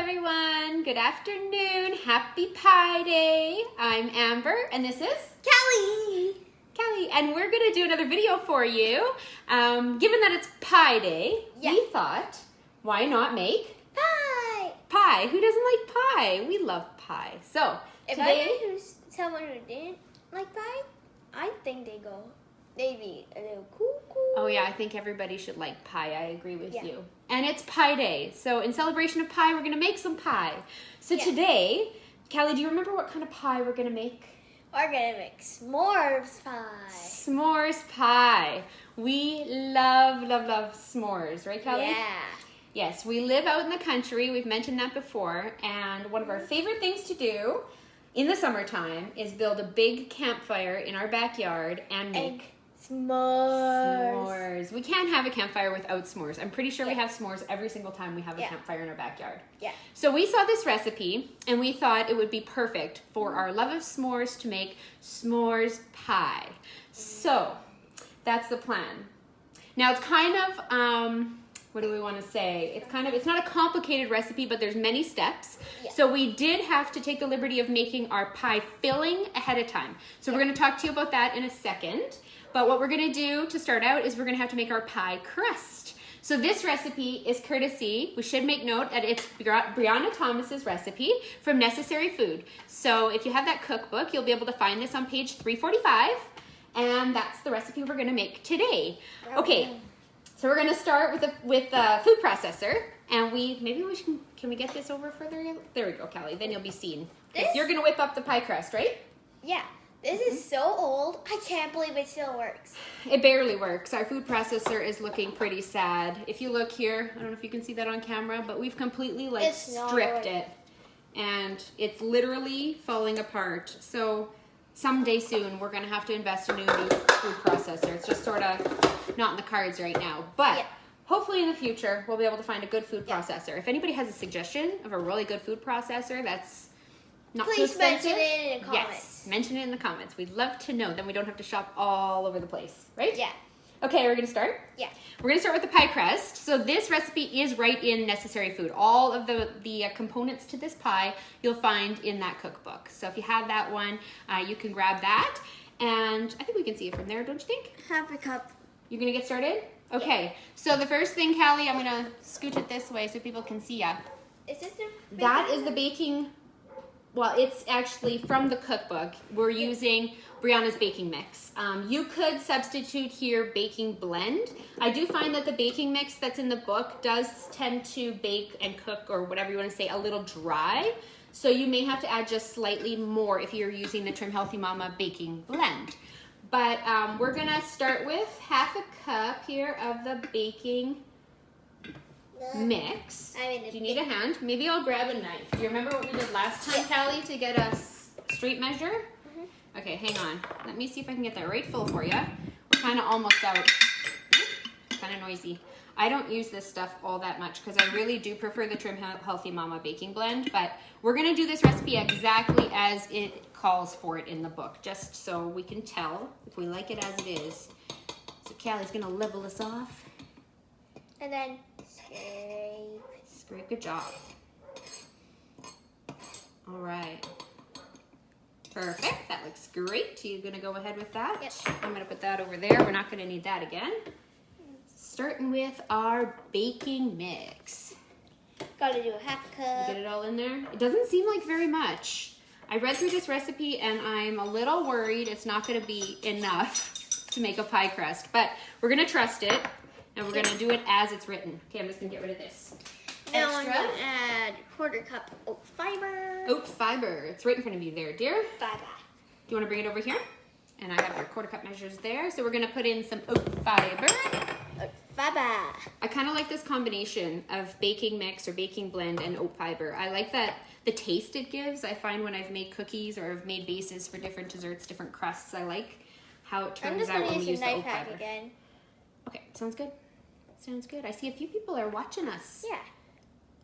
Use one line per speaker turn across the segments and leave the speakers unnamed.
everyone. Good afternoon. Happy Pie Day. I'm Amber and this is
Kelly.
And we're going to do another video for you. Given that it's Pie Day, we thought, why not make pie? Who doesn't like pie? We love pie. So,
if
today...
I knew someone who didn't like pie, I think they'd be a little cuckoo.
Oh yeah, I think everybody should like pie. I agree with you. And it's Pie Day. So in celebration of pie, we're going to make some pie. So today, Callie, do you remember what kind of pie we're going to make?
We're going to make s'mores pie.
S'mores pie. We love s'mores, right, Callie?
Yeah.
Yes, we live out in the country. We've mentioned that before. And one of our favorite things to do in the summertime is build a big campfire in our backyard and make s'mores. We can't have a campfire without s'mores. I'm pretty sure we have s'mores every single time we have a campfire in our backyard. Yeah. So we saw this recipe and we thought it would be perfect for our love of s'mores to make s'mores pie. So that's the plan. Now it's kind of, what do we want to say? It's not a complicated recipe, but there's many steps. Yeah. So we did have to take the liberty of making our pie filling ahead of time. So we're going to talk to you about that in a second. But what we're going to do to start out is we're going to have to make our pie crust. So this recipe is courtesy, we should make note that it's Brianna Thomas's recipe from Necessary Food. So if you have that cookbook, you'll be able to find this on page 345. And that's the recipe we're going to make today. Okay, so we're going to start with the food processor. And can we get this over further? There we go, Callie. Then you'll be seen. You're going to whip up the pie crust, right?
Yeah. This is so old. I can't believe it still works.
It barely works. Our food processor is looking pretty sad. If you look here, I don't know if you can see that on camera, but we've completely stripped it. And it's literally falling apart. So someday soon, we're going to have to invest in a new food processor. It's just sort of not in the cards right now. But hopefully in the future, we'll be able to find a good food processor. If anybody has a suggestion of a really good food processor that's not
Please mention it in the comments.
Yes, mention it in the comments. We'd love to know. Then we don't have to shop all over the place, right?
Yeah.
Okay, we're going to start? Yeah. We're going to start with the pie crust. So this recipe is right in Necessary Food. All of the components to this pie you'll find in that cookbook. So if you have that one, you can grab that. And I think we can see it from there, don't you think?
Half a cup.
You're going to get started? Okay. So the first thing, Callie, I'm going to scoot it this way so people can see ya.
Is this the
That is the baking... Well, it's actually from the cookbook. We're using Brianna's baking mix. You could substitute here baking blend. I do find that the baking mix that's in the book does tend to bake and cook, or whatever you want to say, a little dry. So you may have to add just slightly more if you're using the Trim Healthy Mama baking blend. But we're going to start with half a cup here of the baking mix. Do you need a hand? Maybe I'll grab a knife. Do you remember what we did last time, Callie, to get a straight measure? Okay, hang on. Let me see if I can get that right full for you. We're kind of almost out. Kind of noisy. I don't use this stuff all that much because I really do prefer the Trim Healthy Mama baking blend, but we're going to do this recipe exactly as it calls for it in the book, just so we can tell if we like it as it is. So Callie's going to level us off.
And then
scrape. Good job. All right. Perfect. That looks great. You're going to go ahead with that?
Yep.
I'm going to put that over there. We're not going to need that again. Starting with our baking mix.
Gotta do a half cup.
Get it all in there? It doesn't seem like very much. I read through this recipe and I'm a little worried it's not going to be enough to make a pie crust, but we're going to trust it. And we're going to do it as it's written. Okay, I'm just going to get rid of this.
Now I'm going to add quarter cup oat fiber.
Oat fiber. It's right in front of you there, dear.
Bye-bye.
Do you want to bring it over here? And I have your quarter cup measures there. So we're going to put in some oat fiber.
Oat fiber.
I kind of like this combination of baking mix or baking blend and oat fiber. I like that the taste it gives. I find when I've made cookies or I've made bases for different desserts, different crusts, I like how it turns out when we use the oat fiber.
Again.
Okay, sounds good. Sounds good. I see a few people are watching us.
Yeah.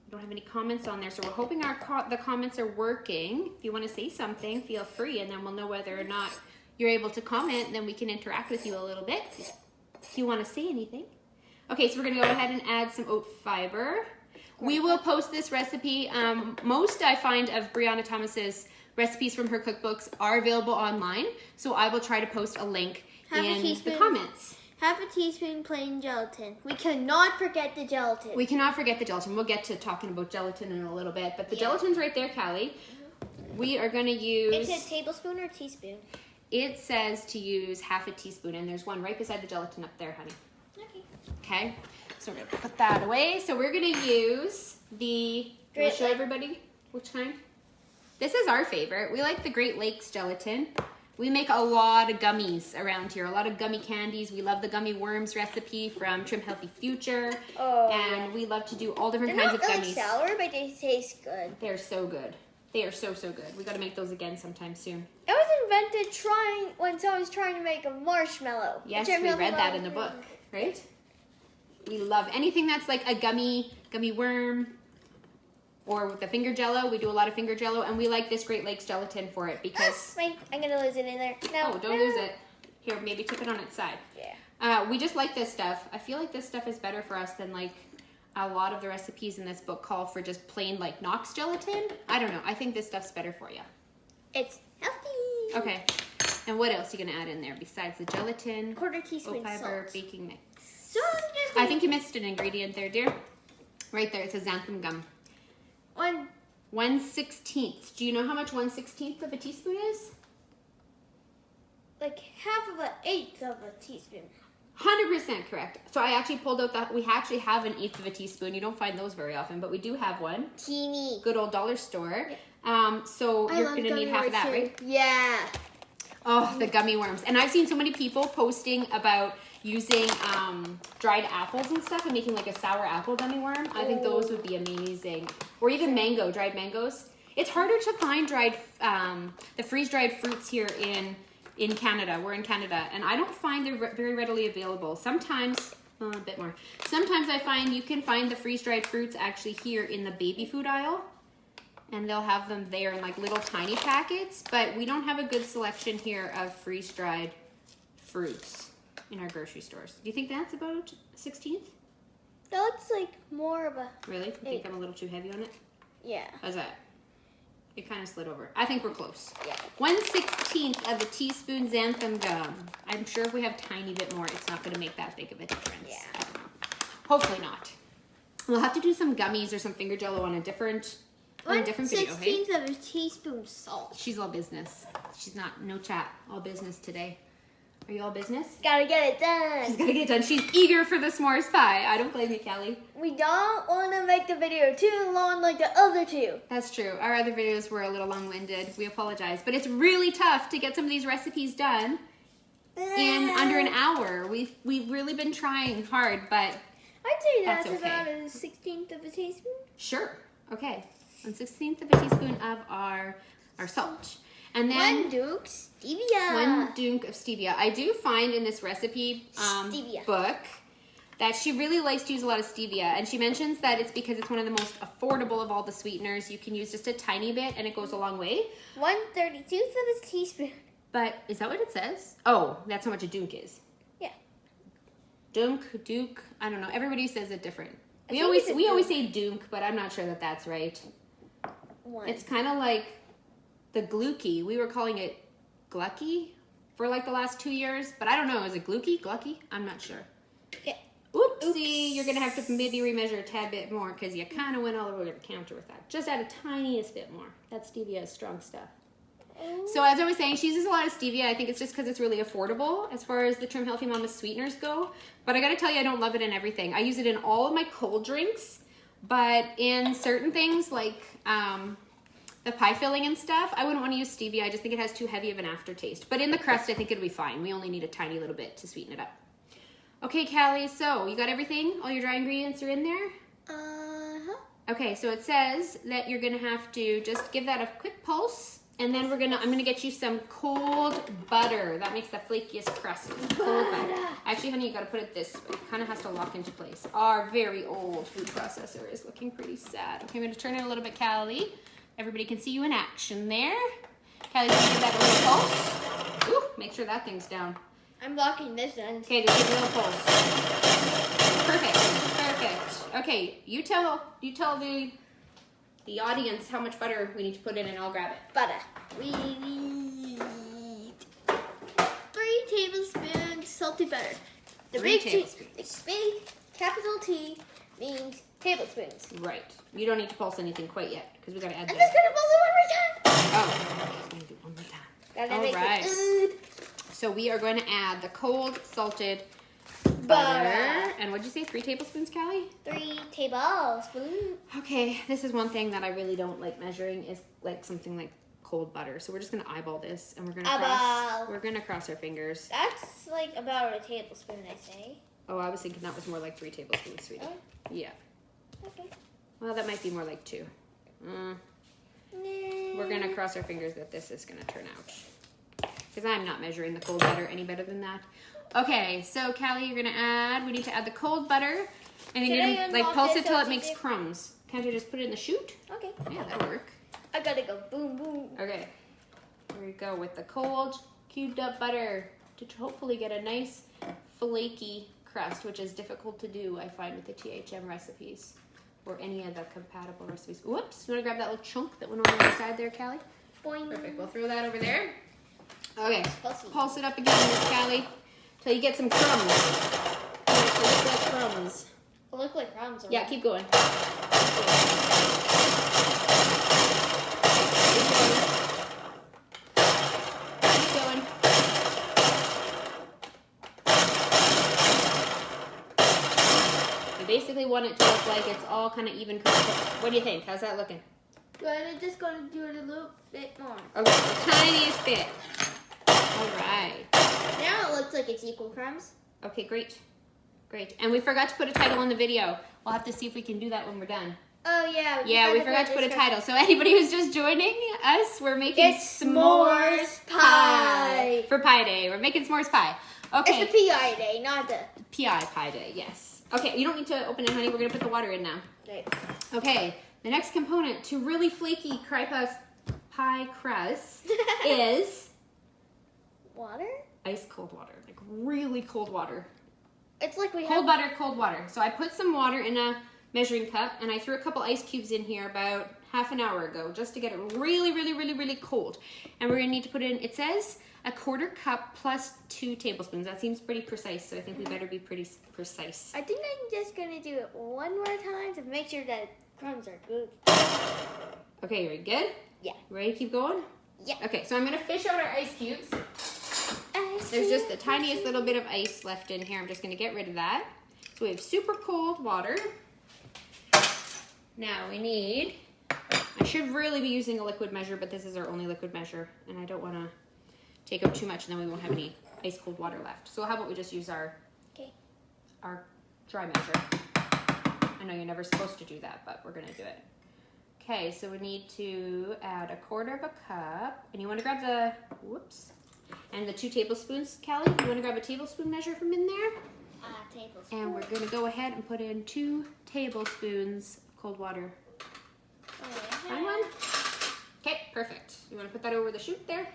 We don't have any comments on there, so we're hoping the comments are working. If you want to say something, feel free, and then we'll know whether or not you're able to comment, and then we can interact with you a little bit if you want to say anything. Okay, so we're going to go ahead and add some oat fiber. We will post this recipe. Most I find of Brianna Thomas's recipes from her cookbooks are available online, so I will try to post a link in the comments.
Half a teaspoon plain gelatin. We cannot forget the gelatin.
We cannot forget the gelatin. We'll get to talking about gelatin in a little bit, but the gelatin's right there, Callie. We are going to use...
Is it tablespoon or teaspoon?
It says to use half a teaspoon, and there's one right beside the gelatin up there, honey. Okay. So we're going to put that away. So we're going to use the... Will show everybody which kind? This is our favorite. We like the Great Lakes gelatin. We make a lot of gummies around here, a lot of gummy candies. We love the gummy worms recipe from Trim Healthy Future. And we love to do all different kinds of gummies.
They're not really sour, but they taste good.
They're so good. They are so, so good. We got to make those again sometime soon.
It was invented when someone was trying to make a marshmallow.
Yes, we read that in the book, right? We love anything that's like a gummy worm. Or with the finger jello, we do a lot of finger jello, and we like this Great Lakes gelatin for it because...
Wait, I'm going to lose it in there. No,
oh, don't lose it. Here, maybe tip it on its side.
Yeah.
We just like this stuff. I feel like this stuff is better for us than like a lot of the recipes in this book call for just plain like Knox gelatin. I don't know. I think this stuff's better for you.
It's healthy.
Okay. And what else are you going to add in there besides the gelatin?
Quarter teaspoon
fiber,
salt.
baking mix. I think you missed an ingredient there, dear. Right there. It says xanthan gum. 1/16. Do you know how much 1/16 of a teaspoon is?
Like half of an eighth of a teaspoon.
100% correct. So I actually pulled out that we actually have an eighth of a teaspoon. You don't find those very often, but we do have one.
Teeny.
Good old dollar store. So you're going to need half of that, right?
Yeah.
Oh, the gummy worms. And I've seen so many people posting about using dried apples and stuff and making like a sour apple gummy worm. I think those would be amazing. Or even dried mangoes. It's harder to find the freeze-dried fruits here in Canada. We're in Canada, and I don't find they're very readily available. Sometimes, a bit more. Sometimes I find you can find the freeze-dried fruits actually here in the baby food aisle, and they'll have them there in like little tiny packets, but we don't have a good selection here of freeze-dried fruits in our grocery stores. Do you think that's about 16th?
That looks like more of a...
Really? You think I'm a little too heavy on it?
Yeah.
How's that? It kind of slid over. I think we're close.
Yeah.
1/16 of a teaspoon xanthan gum. I'm sure if we have a tiny bit more, it's not going to make that big of a difference.
Yeah.
Hopefully not. We'll have to do some gummies or some finger jello on a different video.
1/16 of a teaspoon salt.
She's all business. She's not, no chat. All business today. Are you all business?
Gotta get it done.
She's gotta get it done. She's eager for the s'mores pie. I don't blame you, Callie.
We don't want to make the video too long like the other two.
That's true. Our other videos were a little long-winded. We apologize. But it's really tough to get some of these recipes done in under an hour. We've really been trying hard, but
I'd say that's
okay.
about a 1/16 of a teaspoon.
Sure. Okay. 1/16 of a teaspoon of our salt. And then
1 dunk stevia.
1 dunk of stevia. I do find in this recipe book that she really likes to use a lot of stevia. And she mentions that it's because it's one of the most affordable of all the sweeteners. You can use just a tiny bit and it goes a long way.
1/32 of a teaspoon.
But is that what it says? Oh, that's how much a dunk is.
Yeah.
Dunk, I don't know. Everybody says it different. We always say dunk, but I'm not sure that that's right.
1.
It's kind of like the glucky. We were calling it glucky for like the last 2 years, but I don't know. Is it glucky? I'm not sure.
Yeah.
Oopsie.
Oops.
You're going to have to maybe remeasure a tad bit more because you kind of went all over the counter with that. Just add a tiniest bit more. That stevia is strong stuff. So as I was saying, she uses a lot of stevia. I think it's just because it's really affordable as far as the Trim Healthy Mama sweeteners go. But I got to tell you, I don't love it in everything. I use it in all of my cold drinks, but in certain things like the pie filling and stuff, I wouldn't want to use stevia. I just think it has too heavy of an aftertaste. But in the crust, I think it'll be fine. We only need a tiny little bit to sweeten it up. Okay, Callie, so you got everything? All your dry ingredients are in there?
Uh-huh.
Okay, so it says that you're going to have to just give that a quick pulse. And then I'm gonna get you some cold butter. That makes the flakiest crust. Cold butter. Actually, honey, you gotta put it this way. It kind of has to lock into place. Our very old food processor is looking pretty sad. Okay, I'm gonna turn it a little bit, Callie. Everybody can see you in action there. Callie, just give that a little pulse. Ooh, make sure that thing's down.
I'm locking this end.
Okay, just give it a little pulse. Perfect. Okay, you tell the audience how much butter we need to put in, and I'll grab it.
Butter. We need 3 tablespoons salted butter. The big capital T means tablespoons.
Right. You don't need to pulse anything quite yet because we gotta add.
I'm just gonna pulse it one more time.
Oh, I'm gonna do one more time.
Gotta
All
make
right.
it good.
So we are going to add the cold salted butter. And what'd you say? 3 tablespoons, Callie?
3 tablespoons.
Okay, this is one thing that I really don't like measuring is like something like cold butter. So we're just gonna eyeball this, and we're gonna cross our fingers.
That's like about a tablespoon, I say.
Oh, I was thinking that was more like 3 tablespoons, sweetie.
Oh.
Yeah.
Okay.
Well, that might be more like 2. We're gonna cross our fingers that this is gonna turn out. Because I'm not measuring the cold butter any better than that. Okay, so Callie, we need to add the cold butter, and then you're gonna like pulse it till it makes crumbs. Can't you just put it in the chute?
Okay.
Yeah, that'll work.
I gotta go boom, boom.
Okay, here we go with the cold cubed up butter to hopefully get a nice flaky crust, which is difficult to do, I find, with the THM recipes or any of the compatible recipes. Whoops, you wanna grab that little chunk that went on the side there, Callie?
Boing.
Perfect, we'll throw that over there. Okay, pulse it up again, Miss Callie, till you get some crumbs. It look like crumbs.
It look like crumbs. Right?
Yeah, keep going. Keep going. You basically want it to look like it's all kind of even cooked. What do you think? How's that looking?
Good. I'm just gonna do it a little bit more.
Okay, the tiniest bit. All right.
Now it looks like it's equal crumbs.
Okay, great. Great. And we forgot to put a title on the video. We'll have to see if we can do that when we're done.
Oh, yeah.
We forgot to put a title. So anybody who's just joining us, we're making s'mores pie. For Pie Day. We're making s'mores pie. Okay.
It's the PI day, not the...
Pie Day, yes. Okay, you don't need to open it, honey. We're going to put the water in now.
Right.
Okay, the next component to really flaky pie crust is...
Water?
Ice cold water. Like really cold water.
It's like we
cold butter, cold water. So I put some water in a measuring cup, and I threw a couple ice cubes in here about half an hour ago just to get it really, really, really, really cold. And we're gonna need to put in, it says a 1/4 cup plus 2 tablespoons. That seems pretty precise, so I think we better be pretty precise.
I think I'm just gonna do it one more time to make sure that crumbs are good.
Okay, are you good?
Yeah.
Ready to keep going?
Yeah.
Okay, so I'm gonna fish out our ice cubes. There's just the tiniest little bit of ice left in here. I'm just gonna get rid of that. So we have super cold water. Now we need, I should really be using a liquid measure, but this is our only liquid measure, and I don't wanna take out too much and then we won't have any ice cold water left. So how about we just use our dry measure. I know you're never supposed to do that, but we're gonna do it. Okay, so we need to add a 1/4 cup, and you wanna grab the, and the 2 tablespoons, Callie. You want to grab a tablespoon measure from in there?
Tablespoon.
And we're going to go ahead and put in 2 tablespoons of cold water. Find one? Okay, perfect. You want to put that over the chute there?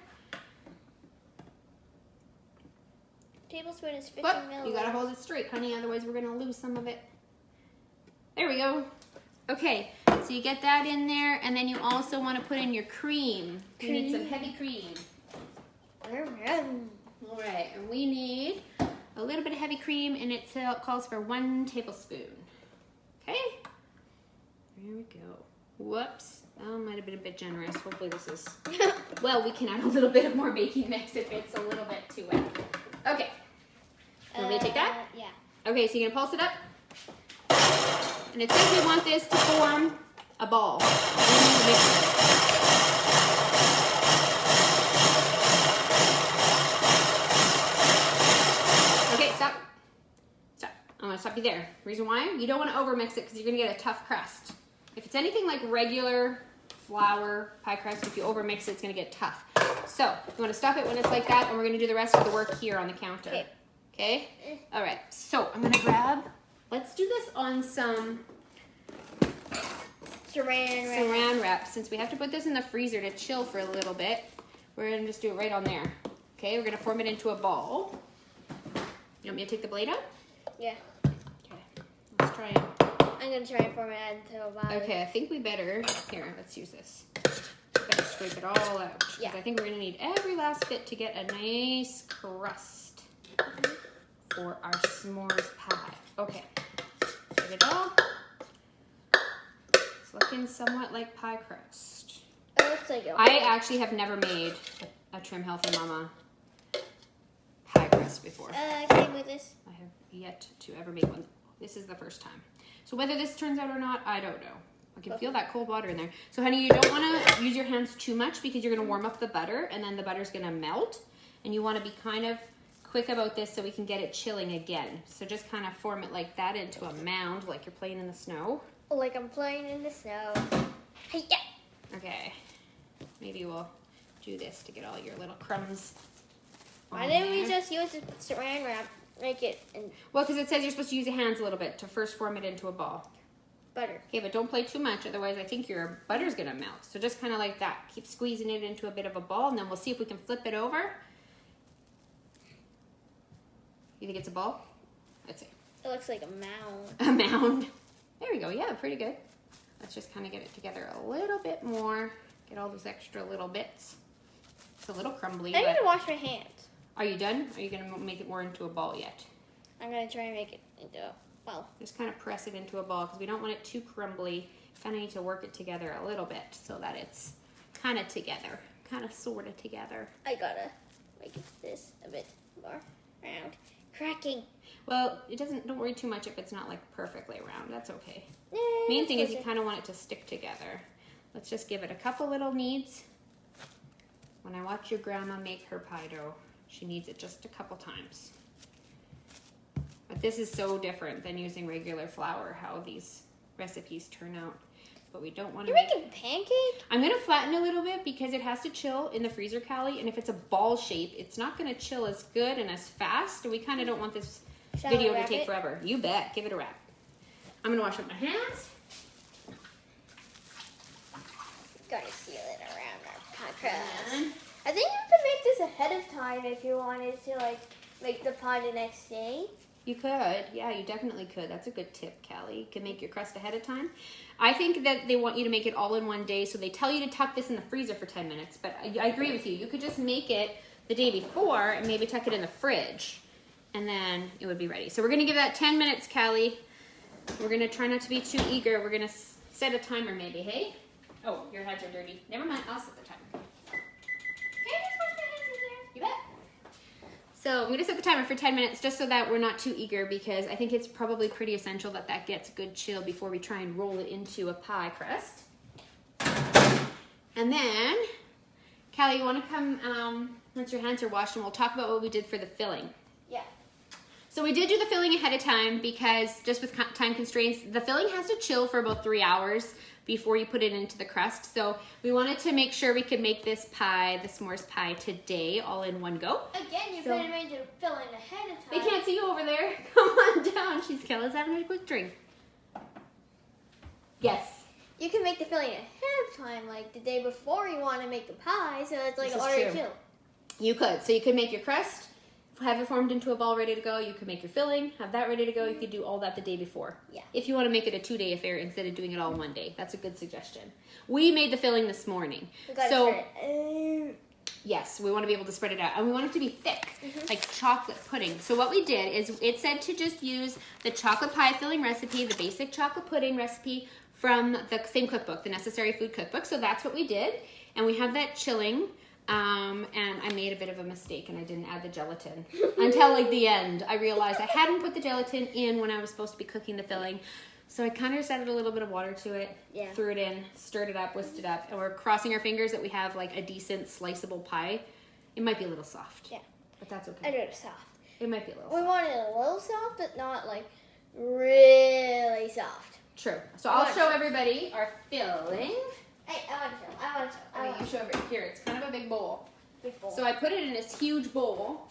Tablespoon is 50 milliliters.
You got to hold it straight, honey, otherwise we're going to lose some of it. There we go. Okay, so you get that in there, and then you also want to put in your cream. You need some heavy cream. All right, and we need a little bit of heavy cream, and it calls for 1 tablespoon. Okay, there we go. Whoops, that might have been a bit generous. Hopefully this is, well, we can add a little bit of more baking mix if it's a little bit too wet. Okay, you want me to take that?
Yeah.
Okay, so you're gonna pulse it up, and it says we want this to form a ball. I'm gonna stop you there. Reason why? You don't want to overmix it because you're gonna get a tough crust. If it's anything like regular flour pie crust, if you overmix it, it's gonna get tough. So you want to stop it when it's like that, and we're gonna do the rest of the work here on the counter. Okay. Okay? All right. So I'm gonna grab. Let's do this on some saran wrap. Since we have to put this in the freezer to chill for a little bit, we're gonna just do it right on there. Okay? We're gonna form it into a ball. You want me to take the blade out?
Yeah.
Okay, let's try it.
I'm I'm gonna try and form it into a body.
Okay, I think we better. Here, let's use this. Better scrape it all out. Yeah. I think we're gonna need every last bit to get a nice crust for our s'mores pie. Okay, get it all. It's looking somewhat like pie crust.
It looks like it.
I actually have never made a Trim Healthy Mama pie crust before.
Can I move this?
I have yet to ever make one. This is the first time. So whether this turns out or not, I don't know. I can feel that cold water in there. So honey, you don't want to use your hands too much because you're going to warm up the butter and then the butter's going to melt. And you want to be kind of quick about this so we can get it chilling again. So just kind of form it like that into a mound like you're playing in the snow.
Like I'm playing in the snow. Hey, yeah.
Okay. Maybe we'll do this to get all your little crumbs.
Why didn't we just use the saran wrap? Make it in
well, because it says you're supposed to use your hands a little bit to first form it into a ball.
Butter.
Okay, but don't play too much, otherwise I think your butter's gonna melt. So just kind of like that. Keep squeezing it into a bit of a ball, and then we'll see if we can flip it over. You think it's a ball? Let's see.
It looks like a mound.
A mound. There we go. Yeah, pretty good. Let's just kind of get it together a little bit more. Get all those extra little bits. It's a little crumbly.
I need to wash my hands.
Are you done? Are you gonna make it more into a ball yet?
I'm gonna try and make it into a ball.
Just kind of press it into a ball because we don't want it too crumbly. Kind of need to work it together a little bit so that it's kind of together, kind of sort of together.
I gotta make this a bit more round. Cracking.
Well, it doesn't. Don't worry too much if it's not like perfectly round. That's okay. Main thing is you kind of want it to stick together. Let's just give it a couple little kneads. When I watch your grandma make her pie dough, she kneads it just a couple times. But this is so different than using regular flour, how these recipes turn out. But we don't want to.
You're making pancake?
I'm going to flatten a little bit because it has to chill in the freezer, Callie. And if it's a ball shape, it's not going to chill as good and as fast. And we kind of don't want this video to take forever. You bet. Give it a wrap. I'm going to wash up my hands.
Gotta seal it around our pie crust. I think you could make this ahead of time if you wanted to, like, make the pie the next day.
You could. Yeah, you definitely could. That's a good tip, Callie. You can make your crust ahead of time. I think that they want you to make it all in one day, so they tell you to tuck this in the freezer for 10 minutes. But I agree with you. You could just make it the day before and maybe tuck it in the fridge, and then it would be ready. So we're going to give that 10 minutes, Callie. We're going to try not to be too eager. We're going to set a timer maybe, hey? Oh, your hands are dirty. Never mind. I'll set the timer. Can I just wash my hands in here? You bet. So I'm going to set the timer for 10 minutes just so that we're not too eager because I think it's probably pretty essential that that gets good chill before we try and roll it into a pie crust. And then, Callie, you want to come, once your hands are washed, and we'll talk about what we did for the filling.
Yeah.
So we did do the filling ahead of time because just with time constraints, the filling has to chill for about 3 hours before you put it into the crust. So we wanted to make sure we could make this pie, the s'mores pie, today all in one go.
Again, you could have made the filling ahead of time.
They can't see you over there. Come on down. Kella's having a quick drink. Yes.
You can make the filling ahead of time, like the day before you want to make the pie, so it's like already chilled.
You could. So you could make your crust, have it formed into a ball ready to go. You could make your filling, have that ready to go. You could do all that the day before.
Yeah.
If you want to make it a 2-day affair instead of doing it all in one day. That's a good suggestion. We made the filling this morning. Yes, we want to be able to spread it out. And we want it to be thick, like chocolate pudding. So what we did is it said to just use the chocolate pie filling recipe, the basic chocolate pudding recipe from the same cookbook, the Necessary Food Cookbook. So that's what we did. And we have that chilling. And I made a bit of a mistake and I didn't add the gelatin until like the end. I realized I hadn't put the gelatin in when I was supposed to be cooking the filling. So I kind of just added a little bit of water to it, threw it in, stirred it up, whisked it up, and we're crossing our fingers that we have like a decent sliceable pie. It might be a little soft. Yeah. But that's okay.
I do it soft.
It might be a little
soft.
We
want it a little soft, but not like really soft.
True. So I'll show everybody our filling.
Hey, I want to show.
You show over here. It's kind of a big bowl. So I put it in this huge bowl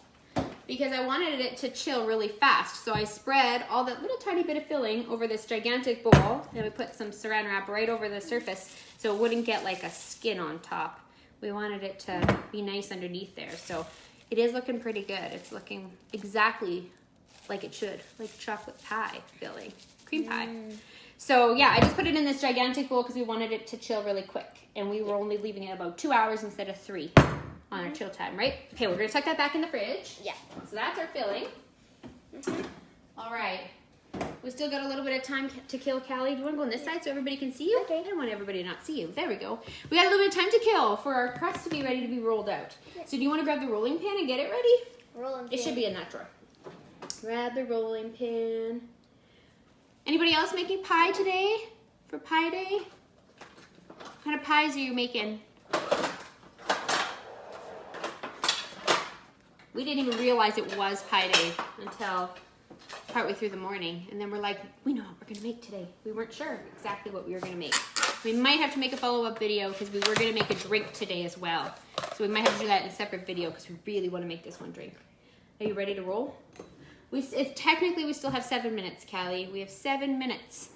because I wanted it to chill really fast. So I spread all that little tiny bit of filling over this gigantic bowl, and we put some saran wrap right over the surface so it wouldn't get like a skin on top. We wanted it to be nice underneath there. So it is looking pretty good. It's looking exactly like it should, like chocolate pie filling, cream pie. So yeah, I just put it in this gigantic bowl because we wanted it to chill really quick. And we were only leaving it about 2 hours instead of 3 on our chill time, right? Okay, we're gonna tuck that back in the fridge.
Yeah.
So that's our filling. All right. We still got a little bit of time to kill, Callie. Do you want to go on this side so everybody can see you?
Okay.
I don't want everybody to not see you. There we go. We got a little bit of time to kill for our crust to be ready to be rolled out. Yeah. So do you want to grab the rolling pin and get it ready?
Rolling pin.
It should be in that drawer. Grab the rolling pin. Anybody else making pie today for Pie Day? What kind of pies are you making? We didn't even realize it was Pie Day until partway through the morning, and then we're like, we know what we're gonna make today. We weren't sure exactly what we were gonna make. We might have to make a follow-up video because we were gonna make a drink today as well. So we might have to do that in a separate video because we really want to make this one drink. Are you ready to roll? Technically we still have 7 minutes, Callie. We have 7 minutes.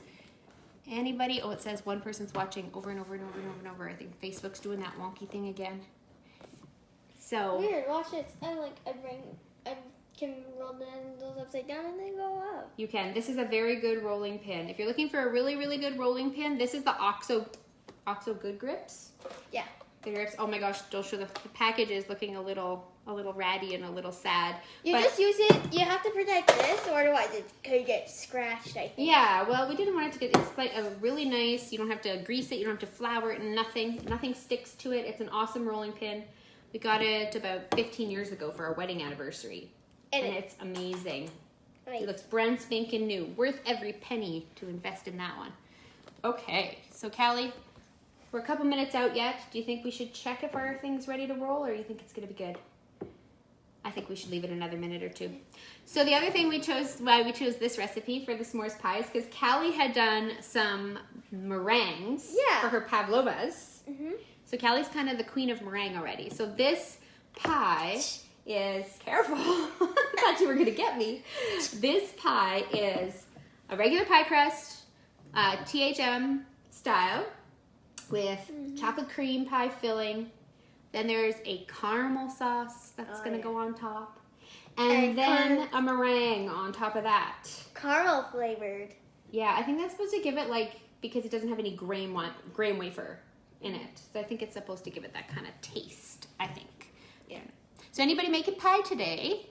Anybody? Oh, it says one person's watching over and over and over and over and over. I think Facebook's doing that wonky thing again. So
weird. Watch this. I can roll the handles upside down and then go up.
You can. This is a very good rolling pin. If you're looking for a really, really good rolling pin, this is the OXO Good Grips.
Yeah.
Good Grips. Oh my gosh, don't show the package is looking a little ratty and a little sad.
Just use it. You have to protect this, or otherwise it could get scratched, I think.
Yeah, well, we didn't want it to get, it's like a really nice, you don't have to grease it, you don't have to flour it, nothing sticks to it. It's an awesome rolling pin. We got it about 15 years ago for our wedding anniversary. And it's amazing. Right. It looks brand spanking new. Worth every penny to invest in that one. Okay, so Callie, we're a couple minutes out yet. Do you think we should check if our thing's ready to roll, or you think it's gonna be good? I think we should leave it another minute or two. So the other thing why we chose this recipe for the s'mores pie is because Callie had done some meringues for her pavlovas. So Callie's kind of the queen of meringue already. So this pie is, careful, I thought you were gonna get me. This pie is a regular pie crust, THM style, with chocolate cream pie filling. Then there's a caramel sauce that's gonna go on top. And then a meringue on top of that.
Caramel flavored.
Yeah, I think that's supposed to give it because it doesn't have any grain wafer in it. So I think it's supposed to give it that kind of taste, I think. Yeah. So anybody making pie today?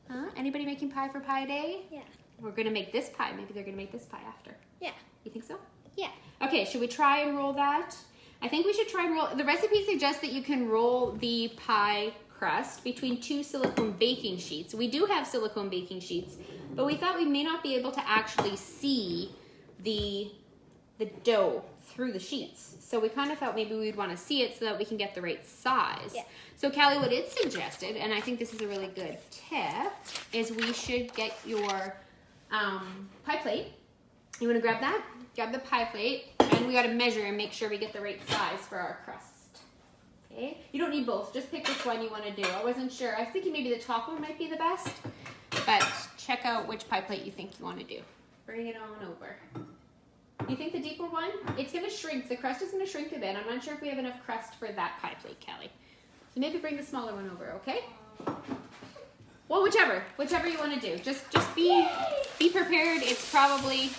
Huh? Anybody making pie for Pie Day?
Yeah.
We're gonna make this pie. Maybe they're gonna make this pie after.
Yeah.
You think so?
Yeah.
Okay, should we try and roll that? I think we should try and roll. The recipe suggests that you can roll the pie crust between 2 silicone baking sheets. We do have silicone baking sheets, but we thought we may not be able to actually see the dough through the sheets. So we kind of thought maybe we'd want to see it so that we can get the right size. Yeah. So Callie, what it suggested, and I think this is a really good tip, is we should get your pie plate. You want to grab that? Grab the pie plate, and we got to measure and make sure we get the right size for our crust. Okay? You don't need both. Just pick which one you want to do. I wasn't sure. I was thinking maybe the top one might be the best, but check out which pie plate you think you want to do. Bring it on over. You think the deeper one? It's going to shrink. The crust is going to shrink a bit. I'm not sure if we have enough crust for that pie plate, Callie. So maybe bring the smaller one over, okay? Well, whichever you want to do. Just be prepared. It's probably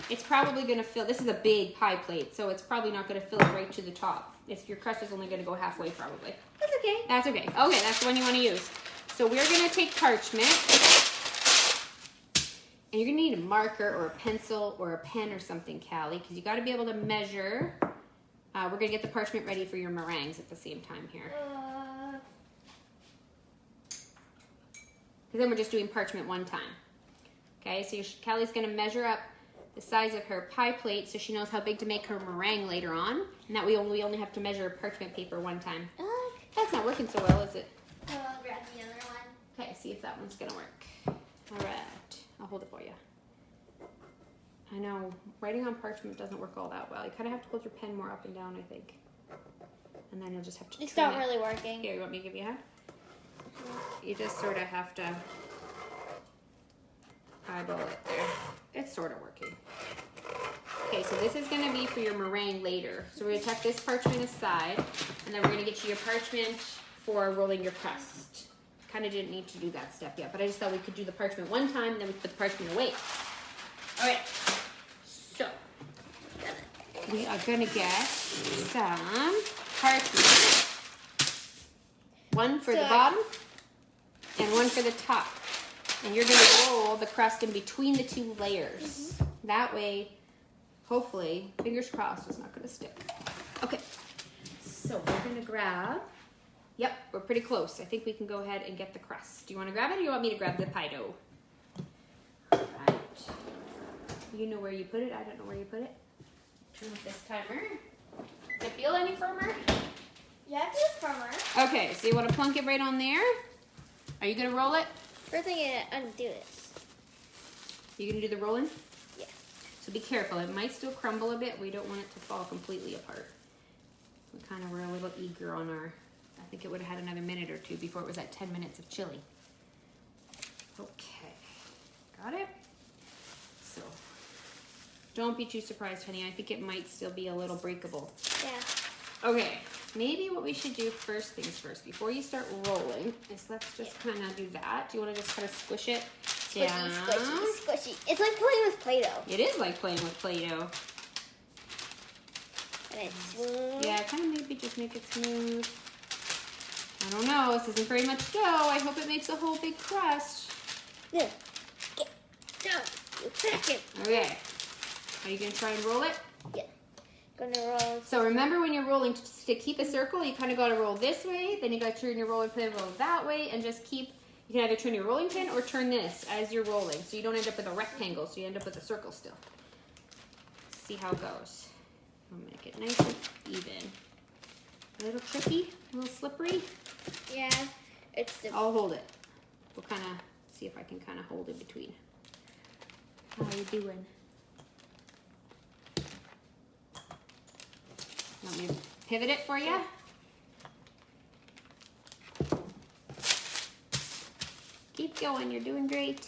going to fill. This is a big pie plate, so it's probably not going to fill it right to the top. Your crust is only going to go halfway, probably.
That's okay.
That's okay. Okay, that's the one you want to use. So we're going to take parchment, and you're going to need a marker or a pencil or a pen or something, Callie, because you got to be able to measure. We're going to get the parchment ready for your meringues at the same time here. Because then we're just doing parchment one time. Okay, so Callie's going to measure up the size of her pie plate so she knows how big to make her meringue later on. And that we only have to measure parchment paper one time. That's not working so well, is it?
I'll grab the other one.
Okay, see if that one's going to work. All right, I'll hold it for you. I know, writing on parchment doesn't work all that well. You kind of have to hold your pen more up and down, I think. And then you'll just have to
It's not really working.
Here, you want me to give you a hand? You just sort of have to eyeball it there. It's sort of working. Okay, so this is going to be for your meringue later. So we're going to tuck this parchment aside, and then we're going to get you your parchment for rolling your crust. Kind of didn't need to do that step yet, but I just thought we could do the parchment one time, and then we put the parchment away. All right. So we are gonna get some parsley. One for the bottom and one for the top. And you're gonna roll the crust in between the two layers. That way, hopefully, fingers crossed, it's not gonna stick. Okay, so we're gonna grab, yep, we're pretty close. I think we can go ahead and get the crust. Do you wanna grab it or do you want me to grab the pie dough? All right. You know where you put it, I don't know where you put it. Turn off this timer. Does it feel any firmer?
Yeah, it feels firmer.
Okay, so you wanna plunk it right on there? Are you gonna roll it?
First thing, I'm gonna undo this.
You gonna do the rolling?
Yeah.
So be careful, it might still crumble a bit. We don't want it to fall completely apart. We kind of were a little eager on our, I think it would have had another minute or two before it was at 10 minutes of chili. Okay, got it? So, don't be too surprised, honey. I think it might still be a little breakable.
Yeah.
Okay, maybe what we should do first things first, before you start rolling, is let's just kind of do that. Do you want to just kind of squish it down?
Squishy, squishy. It's like playing with Play-Doh.
It is like playing with Play-Doh.
And it's smooth.
Yeah, kind of maybe just make it smooth. I don't know, this isn't very much dough. I hope it makes a whole big crust.
Yeah. Get down. You second.
Okay, are you gonna try and roll it?
Yeah. Gonna roll.
So remember when you're rolling, to keep a circle, you kind of got to roll this way, then you got to turn your rolling pin, roll that way, and just keep, you can either turn your rolling pin or turn this as you're rolling, so you don't end up with a rectangle, so you end up with a circle still. See how it goes. I'll make it nice and even. A little tricky, a little slippery.
Yeah, it's the...
I'll hold it. We'll kind of see if I can kind of hold in between. How are you doing? Want me to pivot it for you? Keep going, you're doing great.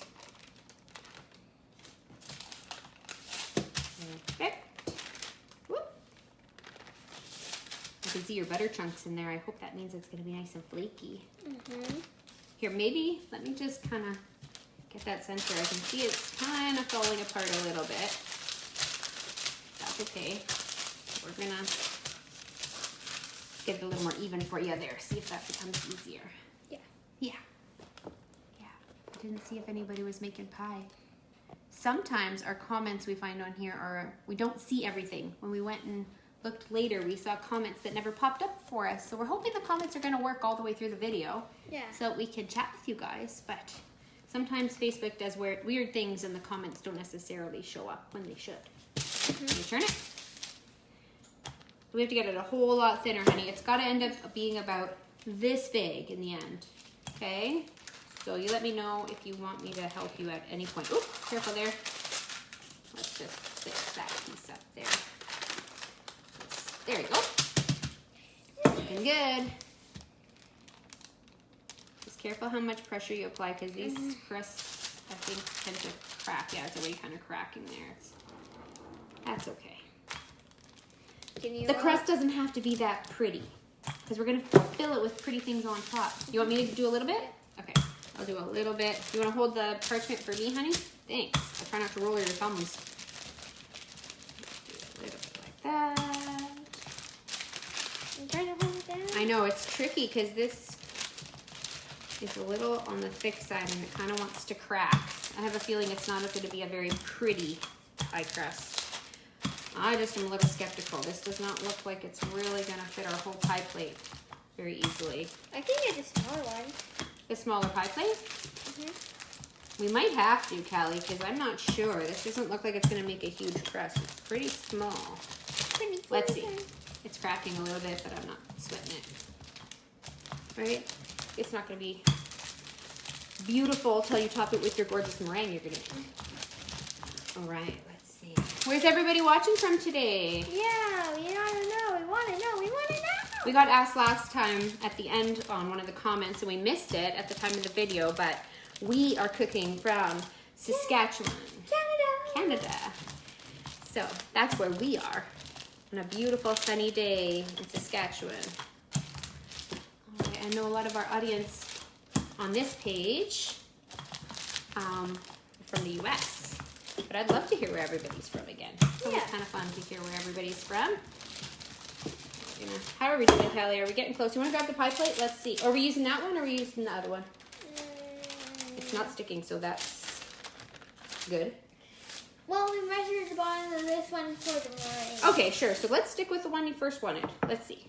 Perfect. Whoop. I can see your butter chunks in there. I hope that means it's going to be nice and flaky. Here, maybe, let me just kind of get that center. I can see it's kind of falling apart a little bit. That's okay. We're going to get it a little more even for you there. See if that becomes easier.
Yeah.
Yeah. Yeah. I didn't see if anybody was making pie. Sometimes our comments we find on here are, we don't see everything. When we went and looked later, we saw comments that never popped up for us. So we're hoping the comments are going to work all the way through the video.
Yeah. So
we can chat with you guys. But sometimes Facebook does weird things and the comments don't necessarily show up when they should. Can you turn it? We have to get it a whole lot thinner, honey. It's got to end up being about this big in the end, okay? So you let me know if you want me to help you at any point. Ooh, careful there. Let's just fix that piece up there. There you go. Looking good. Just careful how much pressure you apply because these crusts, I think, tend to crack. Yeah, it's already kind of cracking there. That's okay. The crust doesn't have to be that pretty because we're going to fill it with pretty things on top. You want me to do a little bit? Okay, I'll do a little bit. You want to hold the parchment for me, honey? Thanks. I try not to roll your thumbs. Do a little bit like that.
I'm trying to hold it down.
I know, it's tricky because this is a little on the thick side and it kind of wants to crack. I have a feeling it's not going to be a very pretty pie crust. I just am a little skeptical. This does not look like it's really going to fit our whole pie plate very easily.
I think it's a smaller one.
The smaller pie plate? We might have to, Callie, because I'm not sure. This doesn't look like it's going to make a huge crust. It's pretty small. Let's see. It's cracking a little bit, but I'm not sweating it. Right? It's not going to be beautiful until you top it with your gorgeous meringue you're going to make. All right. Where's everybody watching from today?
Yeah, we want to know. We want to know. We want to know.
We got asked last time at the end on one of the comments, and we missed it at the time of the video, but we are cooking from Saskatchewan, Canada. So that's where we are on a beautiful sunny day in Saskatchewan. I know a lot of our audience on this page from the US. But I'd love to hear where everybody's from again. It's always kind of fun to hear where everybody's from. How are we doing, Callie? Are we getting close? You want to grab the pie plate? Let's see. Are we using that one or are we using the other one? It's not sticking, so that's good.
Well, we measured the bottom of this one for the meringue.
Okay, sure. So let's stick with the one you first wanted. Let's see.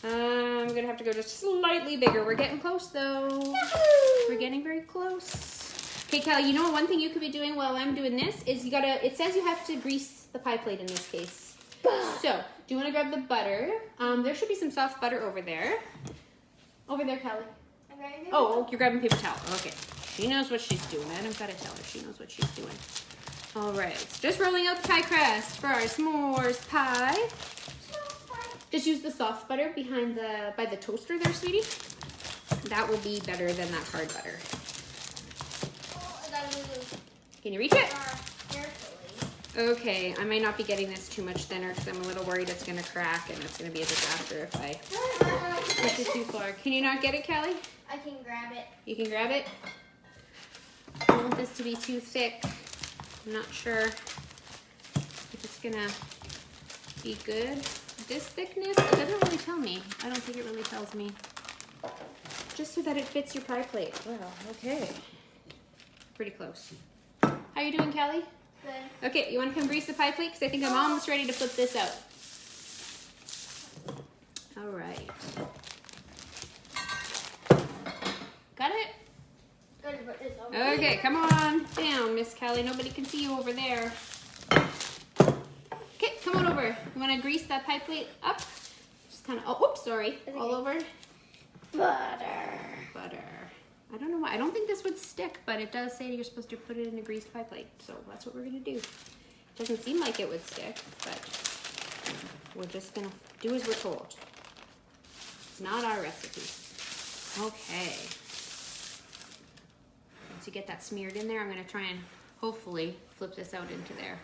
I'm going to have to go just slightly bigger. We're getting close, though. Yahoo! We're getting very close. Okay, Callie, you know one thing you could be doing while I'm doing this is it says you have to grease the pie plate in this case. So, do you want to grab the butter? There should be some soft butter over there. Over there, Callie. Oh, you're grabbing paper towel. Okay. She knows what she's doing. I don't got to tell her. She knows what she's doing. All right. Just rolling out the pie crust for our s'mores pie. Just use the soft butter by the toaster there, sweetie. That will be better than that hard butter. Can you reach it? Okay, I might not be getting this too much thinner because I'm a little worried it's going to crack and it's going to be a disaster if I push it too far. Can you not get it, Callie?
I can grab it. You
can grab it? I don't want this to be too thick. I'm not sure if it's going to be good. This thickness, it doesn't really tell me. I don't think it really tells me. Just so that it fits your pie plate. Wow, okay. Pretty close. How are you doing, Callie?
Good.
Okay, you want to come grease the pie plate? Because I think I'm almost ready to flip this out. All right. Got it? Okay, come on down, Miss Callie. Nobody can see you over there. Okay, come on over. You want to grease that pie plate up? Just kind of, oh, oops, sorry. All over.
Butter.
I don't know why. I don't think this would stick, but it does say you're supposed to put it in a greased pie plate. So that's what we're going to do. Doesn't seem like it would stick, but we're just going to do as we're told. It's not our recipe. Okay. Once you get that smeared in there, I'm going to try and hopefully flip this out into there.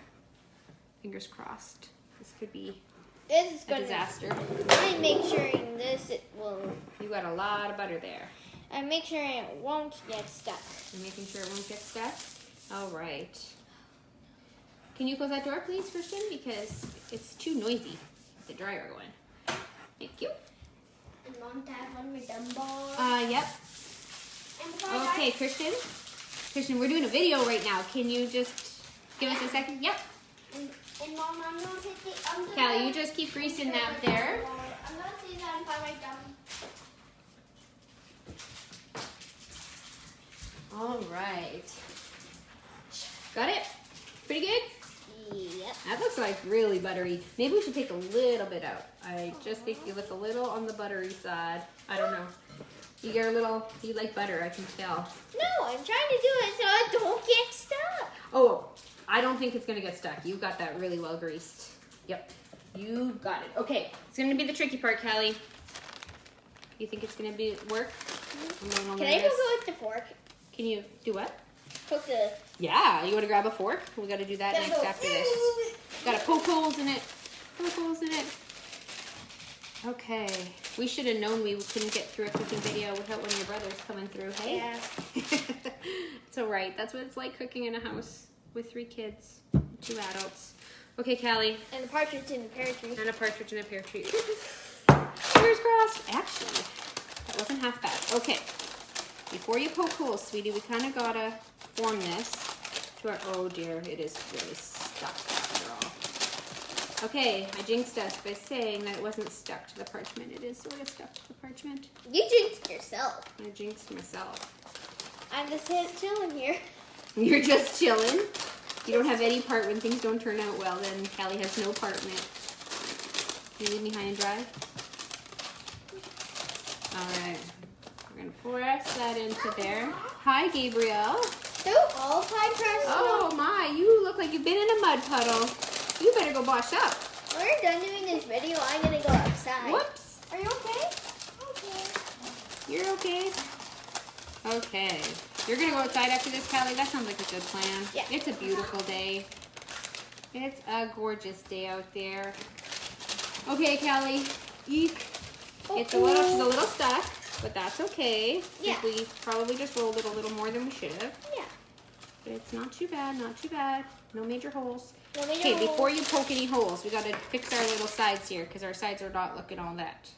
Fingers crossed. This could be a disaster.
I'm making sure this it will.
You got a lot of butter there.
I'm making sure it won't get stuck.
You're making sure it won't get stuck? All right. Can you close that door, please, Christian? Because it's too noisy with the dryer going. Thank you.
And Mom, Dad, want me dumb ball?
Yep. Okay, Christian. Christian, we're doing a video right now. Can you just give us a second? Yep.
And Mom, I'm going to take the...
Callie, you just keep greasing that there.
I'm going to see that and find my dumb.
All right. Got it? Pretty good?
Yep.
That looks like really buttery. Maybe we should take a little bit out. I just think you look a little on the buttery side. I don't know. You get a little, you like butter, I can tell.
No, I'm trying to do it so I don't get stuck.
Oh, I don't think it's going to get stuck. You got that really well greased. Yep. You got it. Okay. It's going to be the tricky part, Callie. You think it's going to work?
Mm-hmm. Can I go with the fork?
Can you do what?
Poke the...
Yeah, you want to grab a fork? We got to do that next after this. Got to poke holes in it. Poke holes in it. Okay. We should have known we couldn't get through a cooking video without one of your brothers coming through. Hey?
Yeah.
It's all right. That's what it's like cooking in a house with 3 kids, 2 adults. Okay, Callie.
And a partridge in a pear tree.
And a partridge in a pear tree. Fingers crossed. Actually, that wasn't half bad. Okay. Before you poke holes, sweetie, we kind of gotta form this to our, oh dear, it is really stuck after all. Okay, I jinxed us by saying that it wasn't stuck to the parchment. It is sort of stuck to the parchment.
You jinxed yourself.
I jinxed myself.
I'm just chilling here.
You're just chilling? You don't have any part when things don't turn out well, then Callie has no part in it. Can you leave me high and dry? All right. We're going to press that into there. Hi, Gabriel.
So, all pie crust.
Oh, my. You look like you've been in a mud puddle. You better go wash up.
When we're done doing this video, I'm going to go outside.
Whoops.
Are you okay? Okay.
You're okay? Okay. You're going to go outside after this, Callie? That sounds like a good plan.
Yeah.
It's a beautiful day. It's a gorgeous day out there. Okay, Callie. Eek. It's she's a little stuck. But that's okay.
Yeah.
We probably just rolled it a little more than we should have.
Yeah.
But it's not too bad, not too bad. No major holes.
No major
Okay,
holes.
before you poke any holes, we gotta fix our little sides here because our sides are not looking all that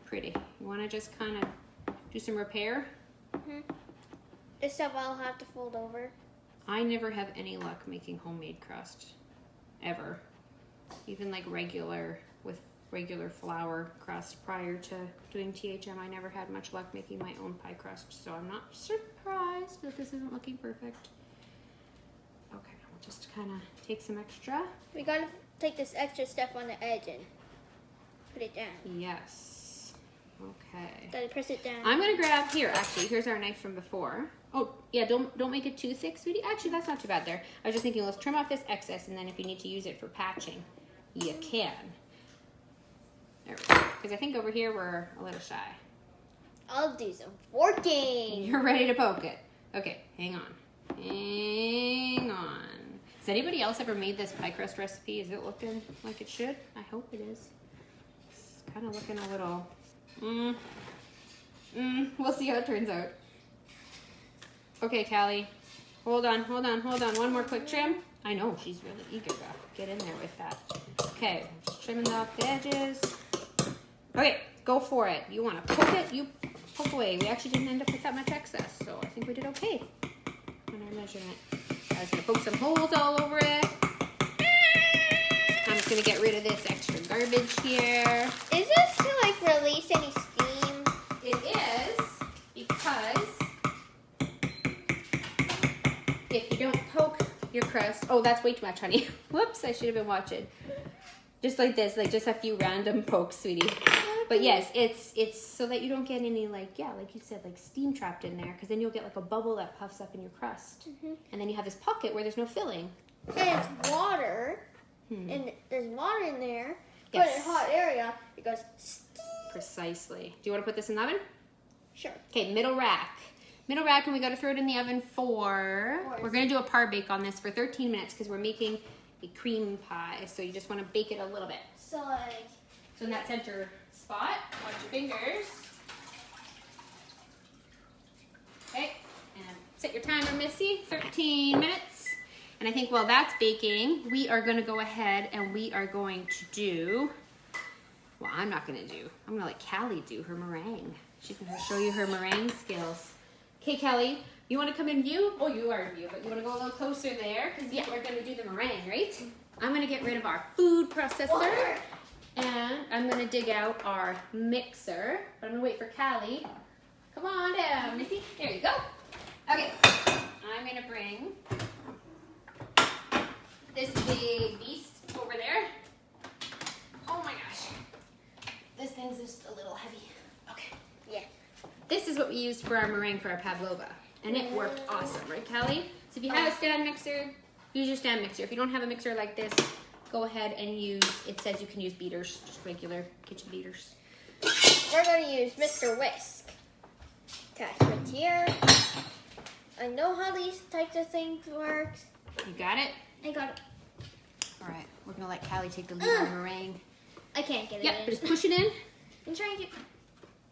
pretty. You wanna just kind of do some repair?
Mm-hmm. This stuff I'll have to fold over.
I never have any luck making homemade crust, ever. Even like regular flour crust prior to doing THM, I never had much luck making my own pie crust, so I'm not surprised that this isn't looking perfect. Okay, we'll just kind of take some extra.
We gotta take this extra stuff on the edge and put it down.
Yes. Okay.
Gotta press it down.
I'm gonna grab here. Actually, here's our knife from before. Oh yeah, don't make it too thick, sweetie. Actually, that's not too bad there. I was just thinking, let's trim off this excess, and then if you need to use it for patching, you can. There we go. Because I think over here we're a little shy.
I'll do some forking.
You're ready to poke it. Okay, hang on. Hang on. Has anybody else ever made this pie crust recipe? Is it looking like it should? I hope it is. It's kind of looking a little... We'll see how it turns out. Okay, Callie. Hold on. One more quick trim. I know, she's really eager to get in there with that. Okay, just trimming off the edges. Okay, go for it. You want to poke it, you poke away. We actually didn't end up with that much excess, so I think we did okay on our measurement. I was going to poke some holes all over it. I'm just going to get rid of this extra garbage here.
Is this to like release any steam?
It is, because if you don't poke your crust, oh, that's way too much, honey. Whoops, I should have been watching. Just like this, like just a few random pokes, sweetie. But yes, it's so that you don't get any like you said, like steam trapped in there, because then you'll get like a bubble that puffs up in your crust, and then you have this pocket where there's no filling.
And it's water, and there's water in there.
Yes.
But in a hot area, it goes steam.
Precisely. Do you want to put this in the oven?
Sure.
Okay, middle rack. Middle rack, and we got to throw it in the oven for... We're going to do a par bake on this for 13 minutes because we're making a cream pie. So you just want to bake it a little bit.
So like...
So in that center spot, watch your fingers. Okay, and set your timer, Missy. 13 minutes. And I think while that's baking, we are going to go ahead and we are going to do... Well, I'm not going to do. I'm going to let Callie do her meringue. She's going to show you her meringue skills. Okay, Kelly, you want to come in view? Oh, you are in view, but you want to go a little closer there because we're going to do the meringue, right? I'm going to get rid of our food processor, and I'm going to dig out our mixer. But I'm going to wait for Callie. Come on down, Missy. There you go. Okay, I'm going to bring this big beast over there. Oh my gosh, this thing's just a little heavy. Okay.
Yeah.
This is what we used for our meringue for our pavlova, and it worked awesome, right, Callie? So if you have a stand mixer, use your stand mixer. If you don't have a mixer like this, go ahead and use, it says you can use beaters, just regular kitchen beaters.
We're going to use Mr. Whisk. Attachment here. I know how these types of things work.
You got it?
I got it.
All right, we're going to let Callie take the lead on meringue.
I can't get it
Yep,
in.
but just push it in.
I'm trying to...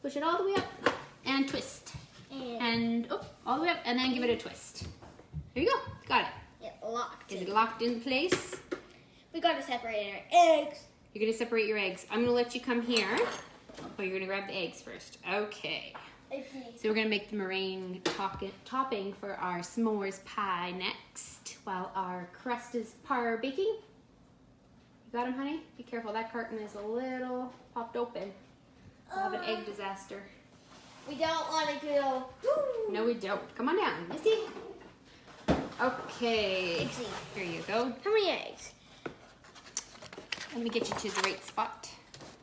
Push it all the way up and twist. And all the way up, and then give it a twist. There you go. Got it.
It locked.
Is it locked in place?
We got to separate our eggs.
You're going to separate your eggs. I'm going to let you come here. Oh, you're going to grab the eggs first. Okay. So we're going to make the meringue topping for our s'mores pie next while our crust is par baking. You got them, honey? Be careful. That carton is a little popped open. We'll have an egg disaster.
We don't want to go.
No, we don't. Come on down, Missy. Okay. Here you go.
How many eggs?
Let me get you to the right spot.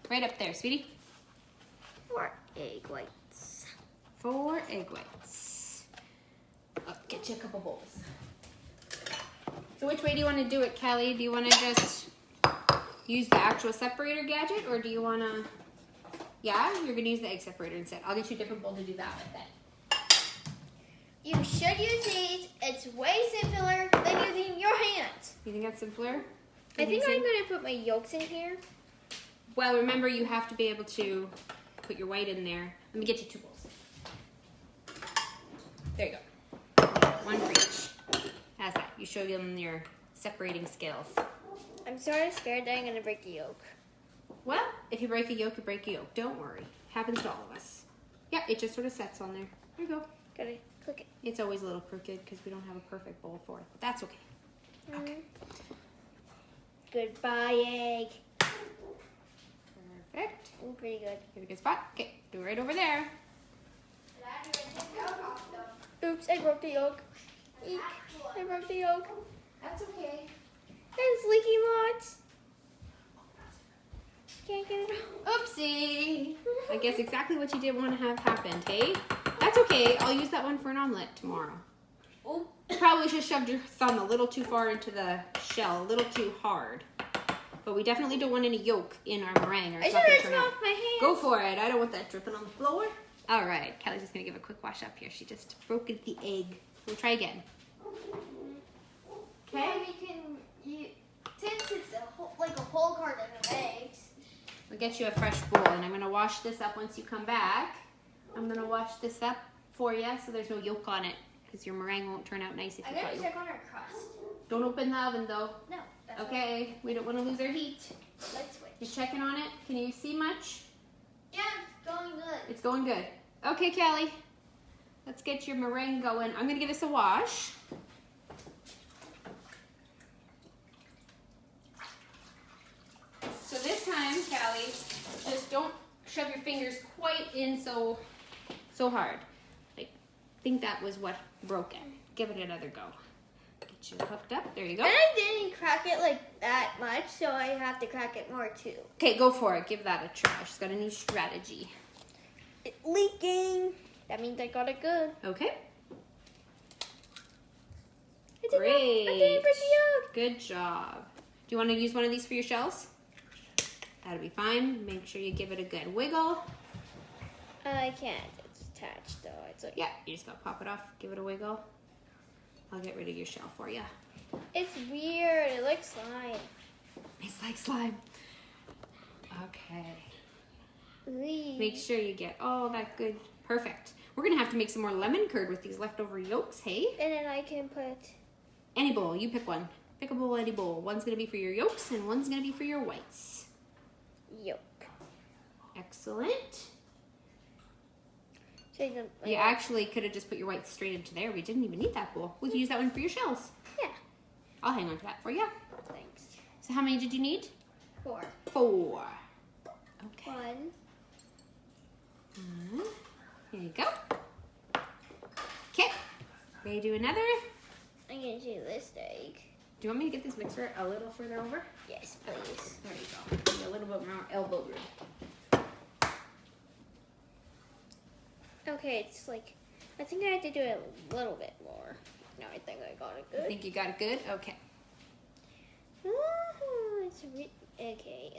Right up there, sweetie.
4 egg whites.
4 egg whites. I'll get you a couple bowls. So which way do you want to do it, Callie? Do you want to just use the actual separator gadget, or do you want to... Yeah, you're going to use the egg separator instead. I'll get you a different bowl to do that with then.
You should use these. It's way simpler than using your hands.
You think that's simpler?
I think I'm going to put my yolks in here.
Well, remember you have to be able to put your white in there. Let me get you 2 bowls. There you go. 1 for each. How's that? You show them your separating skills.
I'm sort of scared that I'm going to break the yolk.
Well, if you break a yolk, you break a yolk. Don't worry. Happens to all of us. Yeah, it just sort of sets on there. There you go.
Gotta click it.
It's always a little crooked because we don't have a perfect bowl for it, but that's okay. Okay.
Goodbye, egg.
Perfect.
Ooh, pretty good.
Get a good spot. Okay, do it right over there.
Oops, I broke the yolk. Eek, I broke the yolk.
That's okay.
There's leaky lots. Can't get it out.
Oopsie. I guess exactly what you didn't want to have happened, hey? That's okay. I'll use that one for an omelet tomorrow.
Oh.
You probably just shoved your thumb a little too far into the shell, a little too hard. But we definitely don't want any yolk in our meringue or something.
I should have off my hands.
Go for it. I don't want that dripping on the floor. All right. Kelly's just going to give a quick wash up here. She just broke the egg. We'll try again. Okay.
Yeah, we can, since it's like a whole carton of eggs.
We'll get you a fresh bowl, and I'm going to wash this up once you come back. I'm going to wash this up for you so there's no yolk on it because your meringue won't turn out nice if you
I'm
put
going to
yolk.
check on our crust.
Don't open the oven, though.
No. That's
Okay, we don't want to lose our heat.
Let's switch.
You checking on it? Can you see much?
Yeah, it's going good.
It's going good. Okay, Kelly. Let's get your meringue going. I'm going to give this a wash. So this time, Kelly, just don't shove your fingers quite in so hard. I think that was what broke it. Give it another go. Get you hooked up. There you go.
And I didn't crack it like that much, so I have to crack it more too.
Okay, go for it. Give that a try. She's got a new strategy.
It's leaking. That means I got it good.
Okay.
Great. I didn't break the yolk.
Good job. Do you want to use one of these for your shells? That'll be fine. Make sure you give it a good wiggle.
I can't. It's attached though. It's like,
Yeah, you just gotta pop it off. Give it a wiggle. I'll get rid of your shell for you.
it's weird. It looks slime.
It's like slime. Okay.
Ooh.
Make sure you get all that good. Perfect. We're gonna have to make some more lemon curd with these leftover yolks, hey?
And then I can put.
Any bowl. You pick one. Pick a bowl, any bowl. One's gonna be for your yolks and one's gonna be for your whites.
Yolk.
Excellent.
So
You actually could have just put your whites straight into there. We didn't even need that bowl. We can use that one for your shells.
Yeah.
I'll hang on to that for you.
Thanks.
So how many did you need?
4.
4. Okay.
1.
Here you go. Okay. Ready to do another?
I'm gonna do this egg.
Do you want me to get this mixer a little further over?
Yes, please.
There you go. Give me a little bit more elbow room.
Okay, it's like, I think I have to do it a little bit more. No, I think I got it
You
good.
think you got it good? Okay.
It's okay.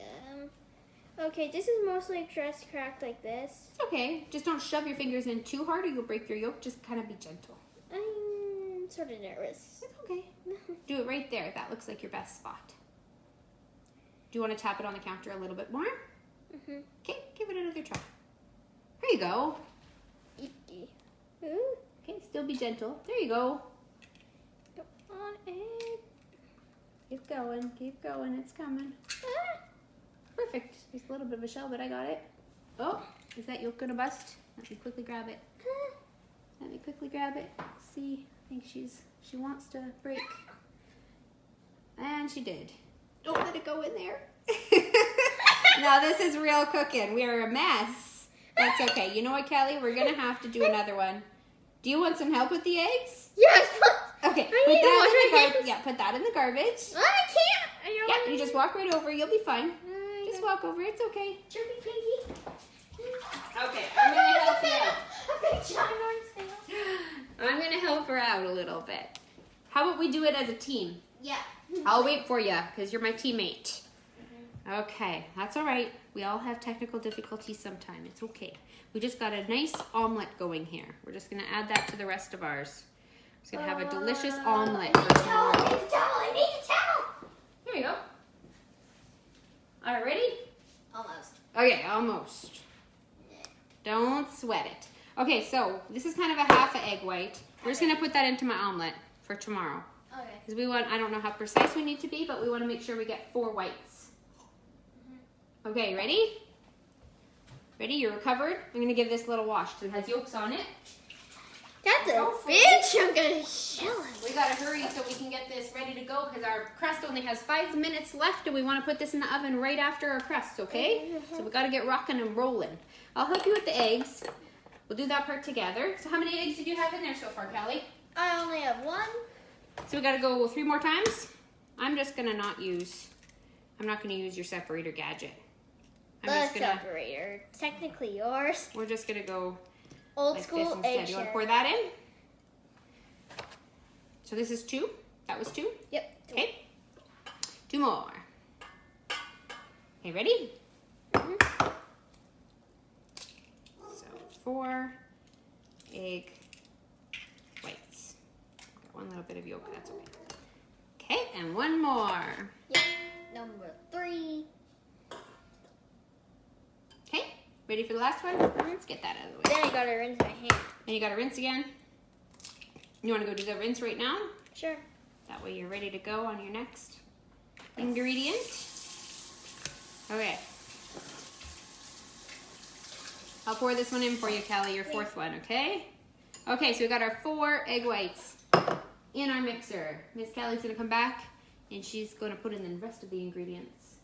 Okay, this is mostly just cracked like this.
It's okay. Just don't shove your fingers in too hard or you'll break your yolk. Just kind of be gentle.
I'm sort of nervous.
It's okay. Do it right there. That looks like your best spot. Do you want to tap it on the counter a little bit more?
Mm-hmm.
Okay, give it another try. There you go.
Icky. Ooh.
Okay, still be gentle. There you go.
Come on, egg.
Keep going. Keep going. It's coming.
Ah.
Perfect. Just a little bit of a shell, but I got it. Oh, is that yolk gonna bust? Let me quickly grab it. Let me quickly grab it. See, I think she wants to break. And she did. Don't let it go in there. Now this is real cooking. We're a mess. That's okay. You know what, Kelly? We're gonna have to do another one. Do you want some help with the eggs?
Yes.
Okay.
I need to wash my hands.
Yeah, put that in the garbage.
I can't.
Yeah, you just walk right over. You'll be fine. Just walk over. It's okay.
Chirpy piggy.
Okay, I'm gonna help you out.
A big ginormous fail.
I'm gonna help her out a little bit. How about we do it as a team?
Yeah.
I'll wait for you because you're my teammate. Okay, that's all right. We all have technical difficulties sometime. It's okay. We just got a nice omelet going here. We're just gonna add that to the rest of ours. Just gonna have a delicious omelet for tomorrow.
I need a towel.
There you go. All right, ready?
Almost.
Okay, almost. Don't sweat it. Okay, so this is kind of a half an egg white. We're just gonna put that into my omelet for tomorrow.
Okay.
Because we want, I don't know how precise we need to be, but we want to make sure we get 4 whites. Okay, ready? Ready? You're recovered? I'm going to give this a little wash because it has yolks on it.
That's a big chunk of shell.
We got to hurry so we can get this ready to go because our crust only has 5 minutes left and we want to put this in the oven right after our crust, okay? So we got to get rocking and rolling. I'll help you with the eggs. We'll do that part together. So how many eggs did you have in there so far, Callie?
I only have 1.
So we got to go 3 more times. I'm just going to I'm not going to use your separator gadget.
Separator, technically yours.
We're just going to go
Old
like
school
this instead. You want to pour that in? So this is 2. That was 2?
Yep.
Okay. 2 more. Okay, ready? So 4 egg whites. Got 1 little bit of yolk, that's okay. Okay, and 1 more.
Yep. Number 3.
Okay, ready for the last one? Let's get that out of the way.
Then I gotta rinse my hand.
And you gotta rinse again. You wanna go do the rinse right now?
Sure.
That way you're ready to go on your next ingredient. Okay. I'll pour this one in for you, Callie, your 4th one, okay? Okay, so we got our 4 egg whites in our mixer. Miss Callie's gonna come back and she's gonna put in the rest of the ingredients.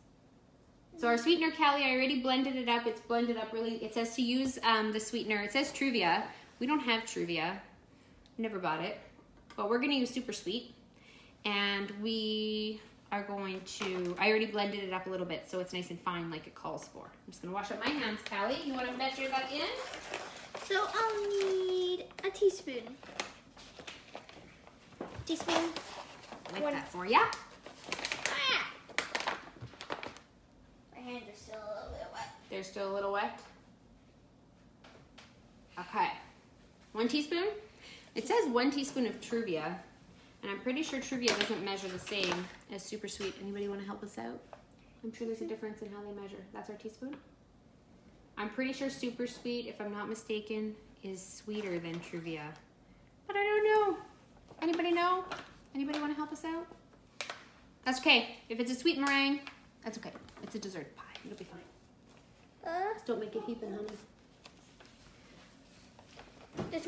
So our sweetener, Callie, I already blended it up. It's blended up really. It says to use the sweetener. It says Truvia. We don't have Truvia. Never bought it. But we're going to use Super Sweet. And we are going to, I already blended it up a little bit so it's nice and fine like it calls for. I'm just going to wash up my hands, Callie. You want to measure that in?
So I'll need a teaspoon. Teaspoon.
Like that for ya.
My hands are still a little bit wet.
They're still a little wet? Okay. 1 teaspoon? It says 1 teaspoon of Truvia. And I'm pretty sure Truvia doesn't measure the same as Super Sweet. Anybody want to help us out? I'm sure there's a difference in how they measure. That's our teaspoon? I'm pretty sure Super Sweet, if I'm not mistaken, is sweeter than Truvia. But I don't know. Anybody know? Anybody want to help us out? That's okay. If it's a sweet meringue, that's okay. It's a dessert pie. It'll be fine. Just don't make it heaping, honey.
There's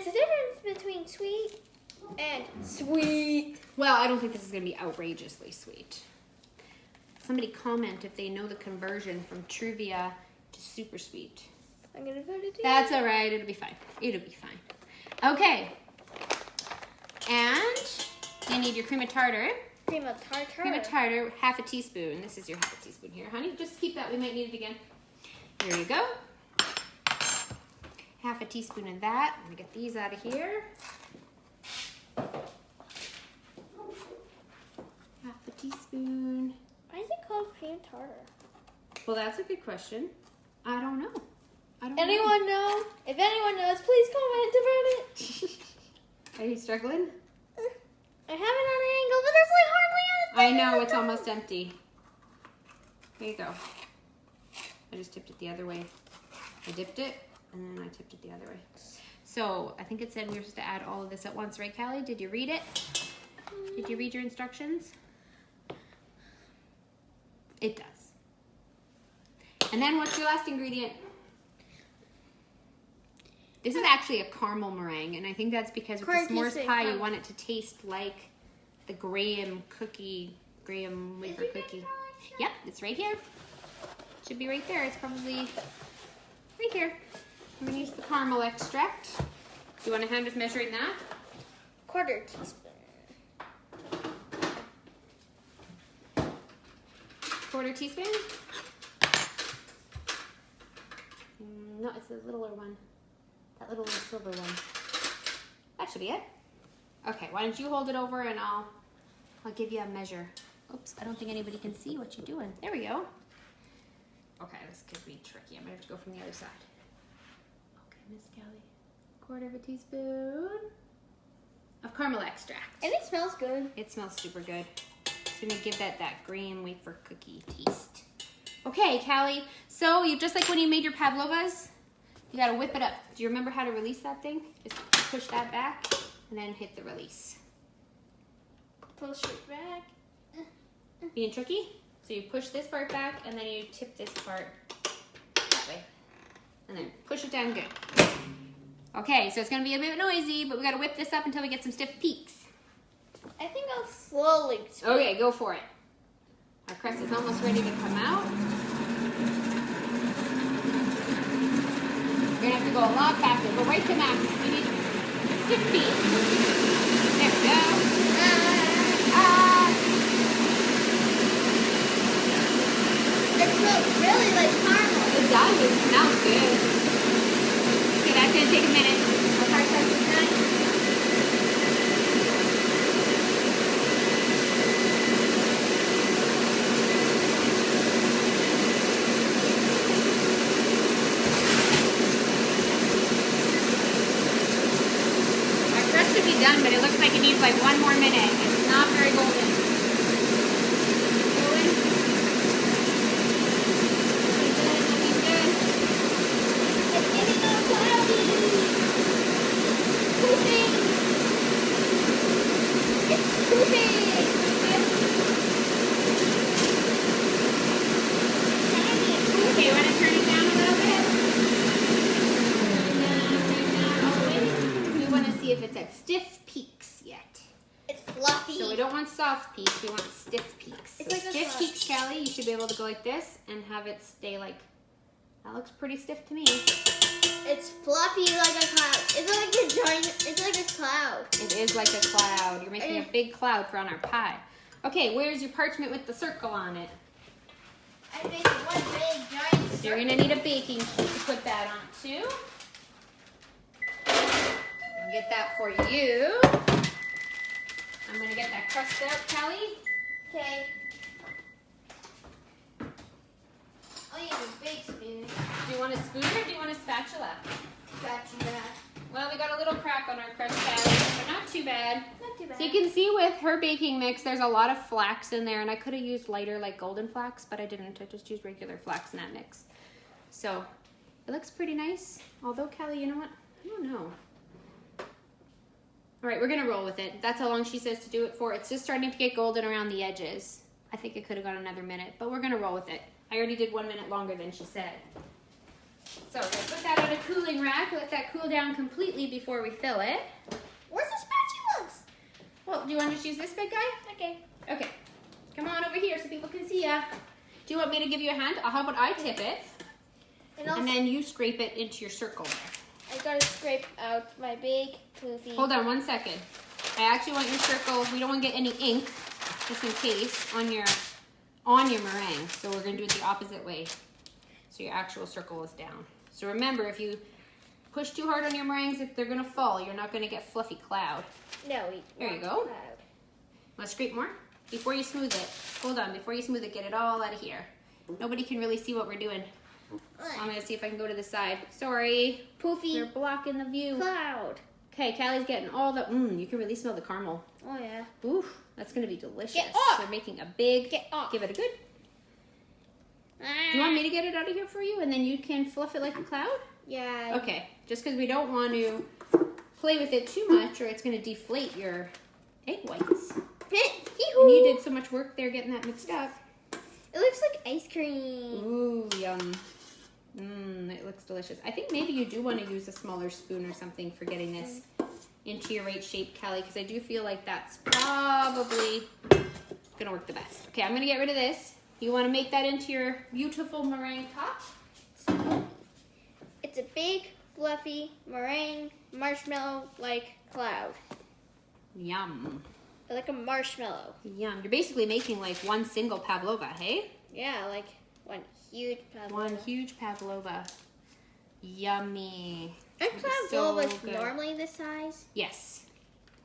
a difference between sweet and sweet.
Well, I don't think this is going to be outrageously sweet. Somebody comment if they know the conversion from Truvia to Super Sweet.
I'm going to put it in.
That's all right. It'll be fine. It'll be fine. Okay. And you need your cream of tartar.
Cream of tartar.
Cream of tartar, 1/2 teaspoon. This is your 1/2 teaspoon here, honey. Just keep that. We might need it again. Here you go. 1/2 teaspoon of that. I'm going to get these out of here. 1/2 teaspoon.
Why is it called cream tartar?
Well, that's a good question. I don't know.
Anyone know? If anyone knows, please comment about it.
Are you struggling?
I have it on an angle, but there's like hardly anything.
I know, it's almost empty. Here you go. I just tipped it the other way. I dipped it, and then I tipped it the other way. So, I think it said we were supposed to add all of this at once, right, Callie? Did you read it? Did you read your instructions? It does. And then what's your last ingredient? This is actually a caramel meringue, and I think that's because with the s'mores pie, you want it to taste like the graham wafer cookie. Yep, it's right here. Should be right there. It's probably right here. I'm going to use the caramel extract. Do you want a hand with measuring that?
1/4 teaspoon.
1/4 teaspoon? No, it's the littler one. That little silver one. That should be it. Okay, why don't you hold it over and I'll give you a measure. Oops, I don't think anybody can see what you're doing. There we go. Okay, this could be tricky. I'm gonna have to go from the other side. Okay, Miss Kelly. 1/4 teaspoon of caramel extract.
And it smells good.
It smells super good. It's gonna give that graham wafer cookie taste. Okay, Callie. So you just like when you made your pavlovas, you gotta whip it up. Do you remember how to release that thing? Just push that back and then hit the release.
push it back.
Being tricky? So you push this part back and then you tip this part that way. And then push it down good. Okay, so it's gonna be a bit noisy, but we gotta whip this up until we get some stiff peaks.
I think I'll slowly.
Okay, go for it. Our crust is almost ready to come out. You're gonna have to go a lot faster. Go right to max. You need stiff peaks. There we go.
It smells really like caramel.
It does. It smells good. Okay, that's gonna take a minute. Our crust is done. Done, but it looks like it needs like 1 more minute. It's not very golden. Golden. Looking good.
It's getting all cloudy. Pooping. It's pooping.
Okay, you want to turn it down a little bit? Turn it down all the way. We want to see if it's at stiff peaks yet.
It's fluffy.
So we don't want soft peaks, we want stiff peaks.
It's
So
like
stiff peaks, Callie, you should be able to go like this and have it stay like, that looks pretty stiff to me.
It's fluffy like a cloud. It's like a giant, it's like a cloud.
It is like a cloud. You're making a big cloud for on our pie. Okay, where's your parchment with the circle on it?
I'm making one big giant circle.
You're gonna need a baking sheet to put that on too. I'll get that for you. I'm gonna get that crust out, Callie.
Okay. I'll use a big spoon.
Do you want a spoon or do you want a spatula?
Spatula.
Well, we got a little crack on our crust, Callie, but not too bad.
Not too bad.
So you can see with her baking mix, there's a lot of flax in there, and I could have used lighter like golden flax, but I didn't. I just used regular flax in that mix. So it looks pretty nice. Although, Callie, you know what? I don't know. All right, we're gonna roll with it. That's how long she says to do it for. It's just starting to get golden around the edges. I think it could have gone another minute, but we're gonna roll with it. I already did 1 minute longer than she said. So we'll put that on a cooling rack, let that cool down completely before we fill it.
Where's the spatulas?
Well, do you want to just use this big guy?
Okay.
Okay. Come on over here so people can see ya. Do you want me to give you a hand? How about I tip it? And then you scrape it into your circle there.
I gotta scrape out my big poofy.
Hold on 1 second. I actually want your circle, we don't want to get any ink, just in case, on your meringue. So we're gonna do it the opposite way. So your actual circle is down. So remember, if you push too hard on your meringues, they're gonna fall. You're not gonna get fluffy cloud.
No,
there you go. Want to scrape more? Before you smooth it, hold on, before you smooth it, get it all out of here. Nobody can really see what we're doing. I'm gonna see if I can go to the side. Sorry.
Poofy.
They're blocking the view.
Cloud.
Okay, Callie's getting all the, you can really smell the caramel.
Oh yeah.
Oof, that's gonna be delicious.
Get off.
We're making a big,
Get off.
give it a good. Do you want me to get it out of here for you and then you can fluff it like a cloud?
Yeah.
Okay, just because we don't want to play with it too much or it's gonna deflate your egg whites. And you did so much work there getting that mixed up.
It looks like ice cream.
Ooh, yum. It looks delicious. I think maybe you do want to use a smaller spoon or something for getting this into your right shape, Callie, because I do feel like that's probably gonna work the best. Okay, I'm gonna get rid of this. You want to make that into your beautiful meringue top?
It's a big, fluffy meringue marshmallow-like cloud.
Yum.
Like a marshmallow.
Yum. You're basically making like one single pavlova, hey?
Yeah, like one huge pavlova.
One huge pavlova. Yummy.
Aren't pavlovas normally this size?
Yes.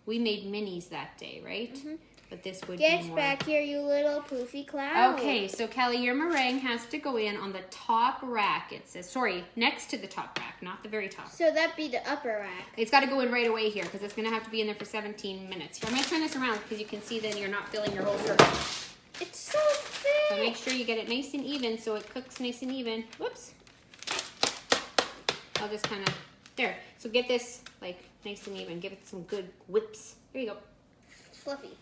We made minis that day, right?
Mm-hmm.
But this would
Get
be more.
back here, you little poofy cloud.
Okay, so Callie, your meringue has to go in on the top rack. It says, sorry, next to the top rack, not the very top.
So that'd be the upper rack.
It's got to go in right away here because it's going to have to be in there for 17 minutes. Here, I'm going to turn this around because you can see then you're not filling your whole circle.
It's so thick.
So make sure you get it nice and even so it cooks nice and even. Whoops. I'll just kind of, there. So get this like nice and even. Give it some good whips. There you go.
Fluffy.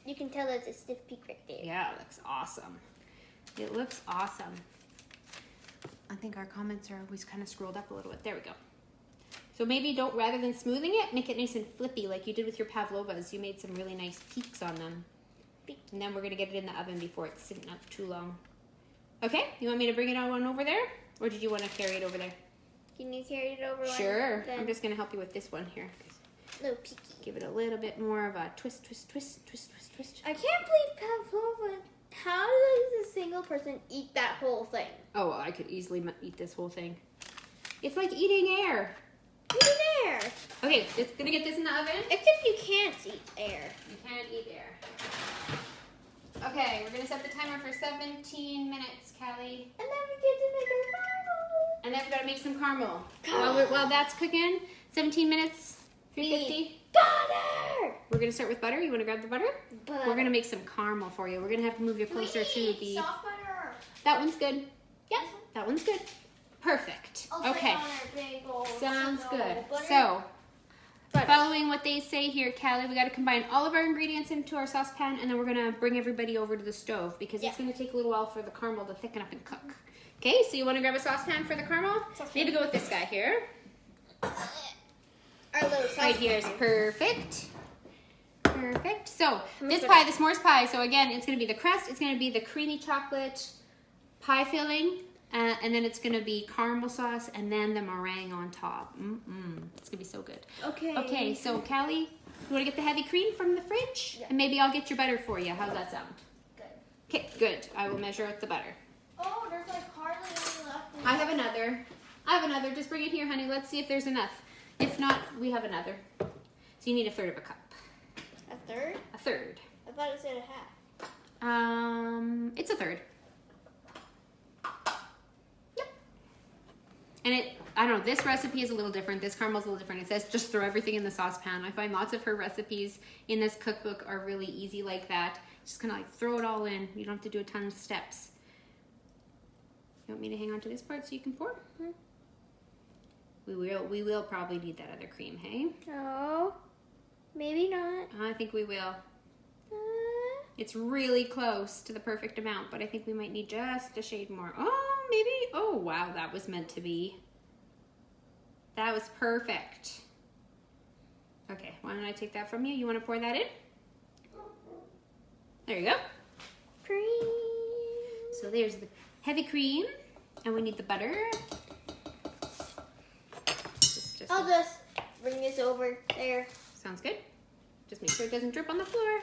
You can tell there's a stiff peak right there.
Yeah, it looks awesome. It looks awesome. I think our comments are always kind of scrolled up a little bit. There we go. So maybe don't, rather than smoothing it, make it nice and flippy like you did with your pavlovas. You made some really nice peaks on them. And then we're going to get it in the oven before it's sitting up too long. Okay, you want me to bring it on over there? Or did you want to carry it over there?
Can you carry it over?
Sure. I'm just going to help you with this one here.
No peaky.
Give it a little bit more of a twist, twist, twist, twist, twist, twist.
I can't believe pavlova. How does a single person eat that whole thing?
Oh, well, I could easily eat this whole thing. It's like eating air.
Eating air.
Okay, just gonna get this in the oven.
Except you can't eat air.
You can't eat air. Okay, we're gonna set the timer for 17 minutes, Callie.
And then we get to make our caramel.
And then we gotta make some caramel. While that's cooking, 17 minutes, 350.
Butter!
We're gonna start with butter. You wanna grab the butter?
Butter.
We're gonna make some caramel for you. We're gonna have to move you closer to the...
Soft butter.
That one's good. Yep, that one's good. Perfect. Okay. Sounds good. So, following what they say here, Callie, we got to combine all of our ingredients into our saucepan, and then we're going to bring everybody over to the stove because it's going to take a little while for the caramel to thicken up and cook. Okay, so you want to grab a saucepan for the caramel? Maybe go with this guy here.
Our little saucepan.
Right here is perfect. Perfect. So, this pie, the s'mores pie, so again, it's going to be the crust, it's going to be the creamy chocolate pie filling. And then it's going to be caramel sauce and then the meringue on top. It's going to be so good.
Okay.
Okay, so Callie, you want to get the heavy cream from the fridge? Yeah. And maybe I'll get your butter for you. How's that sound?
Good.
Okay, good. I will measure out the butter.
Oh, there's like hardly any left.
I have another. Just bring it here, honey. Let's see if there's enough. If not, we have another. So you need a third of a cup.
A third?
A third.
I thought it said a half.
It's a third. And I don't know, this recipe is a little different. This caramel's a little different. It says just throw everything in the saucepan. I find lots of her recipes in this cookbook are really easy like that. Just kind of like throw it all in. You don't have to do a ton of steps. You want me to hang on to this part so you can pour? We will probably need that other cream, hey?
No, maybe not.
I think we will. It's really close to the perfect amount, but I think we might need just a shade more. Oh, maybe. Oh, wow, that was meant to be. That was perfect. Okay, why don't I take that from you? You want to pour that in? There you go.
Cream.
So there's the heavy cream, and we need the butter.
I'll just bring this over there.
Sounds good. Just make sure it doesn't drip on the floor.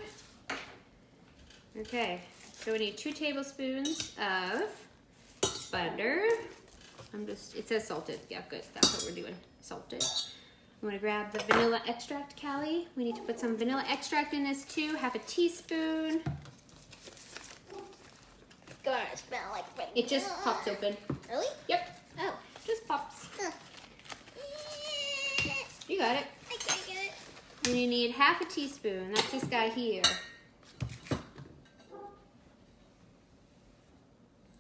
Okay, so we need 2 tablespoons of butter. It says salted. Yeah, good. That's what we're doing. Salted. We want to grab the vanilla extract, Callie. We need to put some vanilla extract in this too. 1/2 teaspoon.
It's gonna smell like vanilla.
It just pops open.
Really?
Yep.
Oh.
Just pops. You got it.
I can't get it.
And you need 1/2 teaspoon. That's this guy here.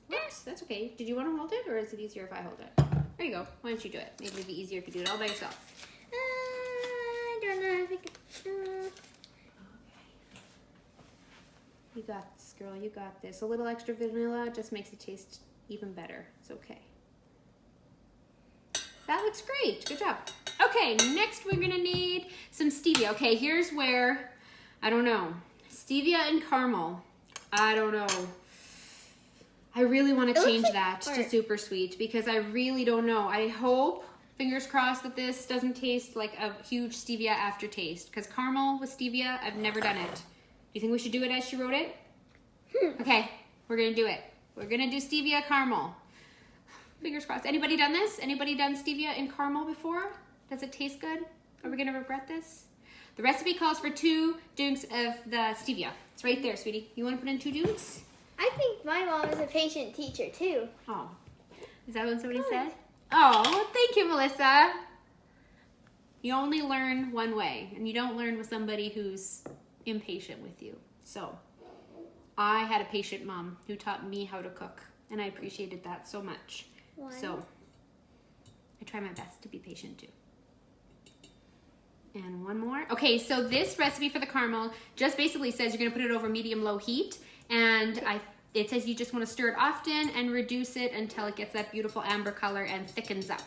Whoops, that's okay. Did you want to hold it, or is it easier if I hold it? There you go. Why don't you do it? Maybe it'd be easier if you do it all by yourself.
I don't know if I can.
You got this, girl. You got this. A little extra vanilla just makes it taste even better. It's okay. That looks great. Good job. Okay, next we're gonna need some stevia. Okay, here's where, I don't know. Stevia and caramel. I don't know. I really want to change that to super sweet because I really don't know. I hope, fingers crossed, that this doesn't taste like a huge stevia aftertaste. Because caramel with stevia, I've never done it. Do you think we should do it as she wrote it? Okay, we're going to do it. We're going to do stevia caramel. Fingers crossed. Anybody done this? Anybody done stevia and caramel before? Does it taste good? Are we going to regret this? The recipe calls for 2 drinks of the stevia. It's right there, sweetie. You want to put in 2 drinks?
I think my mom is a patient teacher too.
Oh, is that what somebody said? Oh, thank you, Melissa. You only learn one way, and you don't learn with somebody who's impatient with you. So, I had a patient mom who taught me how to cook, and I appreciated that so much. So, I try my best to be patient too. And one more. Okay, so this recipe for the caramel just basically says you're gonna put it over medium-low heat, and it says you just wanna stir it often and reduce it until it gets that beautiful amber color and thickens up.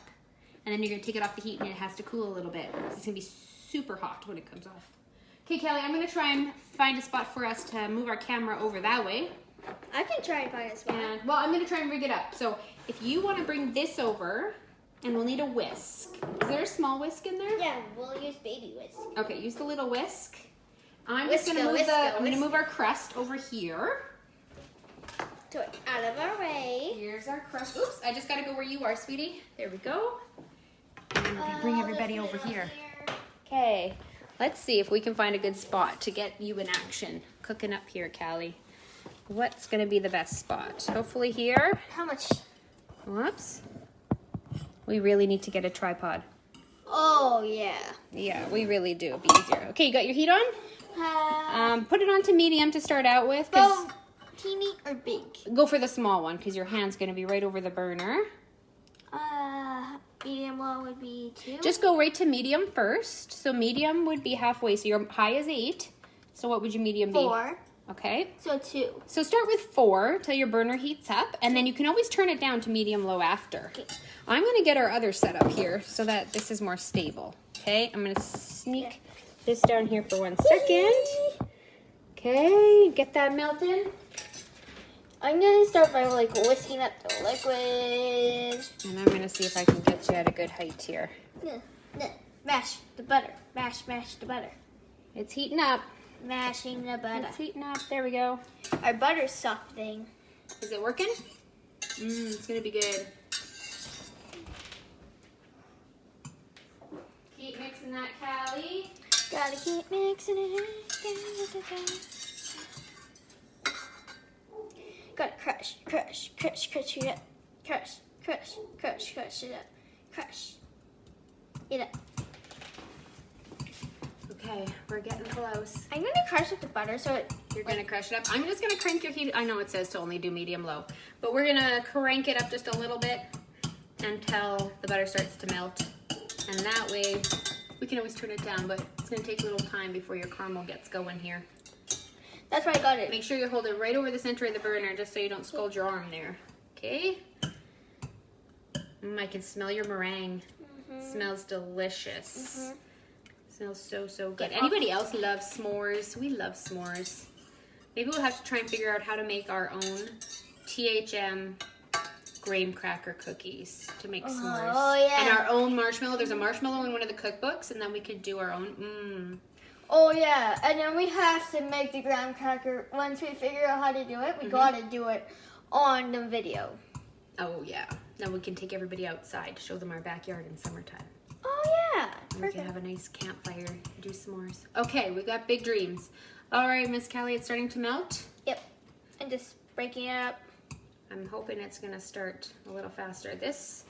And then you're gonna take it off the heat and it has to cool a little bit. It's gonna be super hot when it comes off. Okay, Kelly, I'm gonna try and find a spot for us to move our camera over that way.
I can try and find a spot.
And, well, I'm gonna try and rig it up. So if you wanna bring this over, and we'll need a whisk. Is there a small whisk in there?
Yeah, we'll use baby whisk.
Okay, use the little whisk. I'm just gonna move our crust over here.
So out of our way.
Here's our crust. Oops, I just gotta go where you are, sweetie. There we go. And then we're gonna bring everybody over here. Okay, let's see if we can find a good spot to get you in action. Cooking up here, Callie. What's gonna be the best spot? Hopefully here.
How much?
Whoops. We really need to get a tripod.
Oh, yeah.
Yeah, we really do. It'll be easier. Okay, you got your heat on? Put it on to medium to start out with.
Go teeny or big?
Go for the small one because your hand's going to be right over the burner.
Medium low would be 2.
Just go right to medium first. So medium would be halfway. So your high is 8. So what would your medium be?
4.
Okay.
So 2.
So start with 4 till your burner heats up, and then you can always turn it down to medium-low after.
Okay.
I'm going to get our other setup here so that this is more stable. Okay, I'm going to sneak this down here for 1 second. Okay, get that melted.
I'm going to start by like whisking up the liquid.
And I'm going to see if I can get you at a good height here.
Mash the butter. Mash the butter.
It's heating up.
Mashing the butter.
It's heating up. There we go.
Our butter's softening.
Is it working? It's going to be good. Keep mixing that, Callie.
Gotta keep mixing it. Gotta crush it up. Crush it up. Crush it up.
Okay, we're getting close.
I'm gonna crush up the butter so it...
You're gonna crush it up. I'm just gonna crank your heat. I know it says to only do medium-low, but we're gonna crank it up just a little bit until the butter starts to melt. And that way, we can always turn it down, but it's gonna take a little time before your caramel gets going here.
That's why I got it.
Make sure you hold it right over the center of the burner just so you don't scald your arm there. Okay? I can smell your meringue. It smells delicious. Smells so good. Anybody else loves s'mores? We love s'mores. Maybe we'll have to try and figure out how to make our own THM graham cracker cookies to make s'mores.
Oh, yeah.
And our own marshmallow. There's a marshmallow in one of the cookbooks, and then we could do our own.
Oh, yeah. And then we have to make the graham cracker. Once we figure out how to do it, we gotta do it on the video.
Oh, yeah. Then we can take everybody outside to show them our backyard in summertime.
Oh, yeah.
And we can have a nice campfire and do s'mores. Okay, we got big dreams. All right, Miss Callie, it's starting to melt.
Yep. And just breaking it up.
I'm hoping it's going to start a little faster. This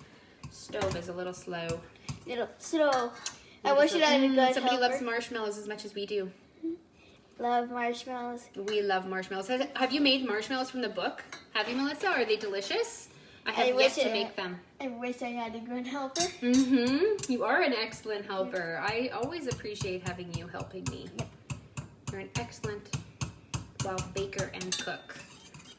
stove is a little slow.
Little slow. I wish it had a good
Somebody
helper.
loves marshmallows as much as we do.
Love marshmallows.
We love marshmallows. Have you made marshmallows from the book? Have you, Melissa? Are they delicious? I have yet to make them.
I wish I had a good helper.
You are an excellent helper. I always appreciate having you helping me.
Yep.
You're an excellent, baker and cook.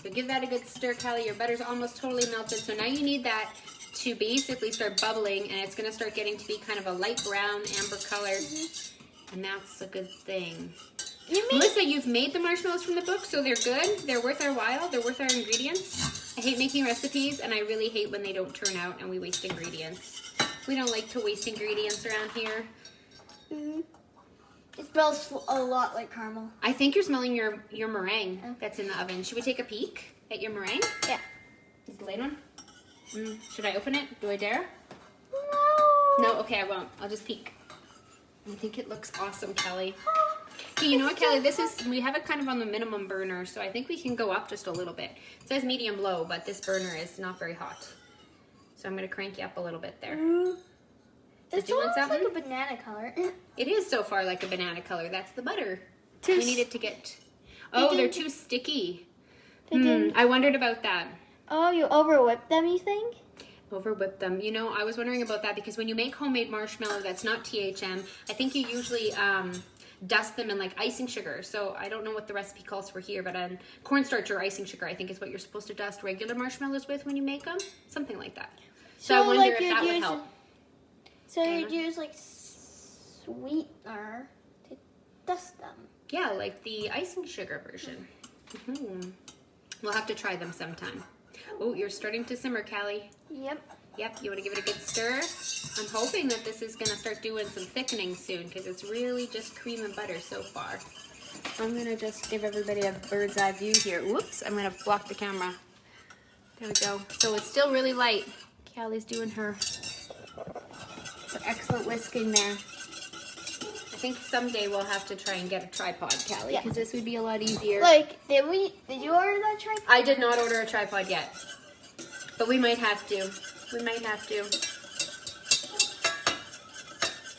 So give that a good stir, Callie. Your butter's almost totally melted. So now you need that to basically start bubbling, and it's going to start getting to be kind of a light brown, amber color. And that's a good thing. Melissa, you've made the marshmallows from the book, so they're good. They're worth our while. They're worth our ingredients. I hate making recipes, and I really hate when they don't turn out and we waste ingredients. We don't like to waste ingredients around here.
It smells a lot like caramel.
I think you're smelling your meringue that's in the oven. Should we take a peek at your meringue?
Yeah.
Is the light on? Should I open it? Do I dare?
No.
No? Okay, I won't. I'll just peek. I think it looks awesome, Kelly. Okay, you know what, Kelly? We have it kind of on the minimum burner, so I think we can go up just a little bit. It says medium low, but this burner is not very hot. So I'm going to crank you up a little bit there.
It's almost like a banana color.
It is so far like a banana color. That's the butter. We need it to get... Oh, they're too sticky. I wondered about that.
Oh, you over whipped them, you think?
Over whip them. You know, I was wondering about that because when you make homemade marshmallow that's not THM, I think you usually dust them in like icing sugar. So I don't know what the recipe calls for here, but cornstarch or icing sugar I think is what you're supposed to dust regular marshmallows with when you make them. Something like that. So I wonder if that would help.
So you'd use like sweetener to dust them.
Yeah, like the icing sugar version. We'll have to try them sometime. Oh, you're starting to simmer, Callie.
Yep.
Yep, you want to give it a good stir? I'm hoping that this is going to start doing some thickening soon because it's really just cream and butter so far. I'm going to just give everybody a bird's eye view here. Whoops, I'm going to block the camera. There we go. So it's still really light. Callie's doing her excellent whisking there. I think someday we'll have to try and get a tripod, Callie, because this would be a lot easier.
Like, did you order that tripod?
I did not order a tripod yet, but we might have to. We might have to.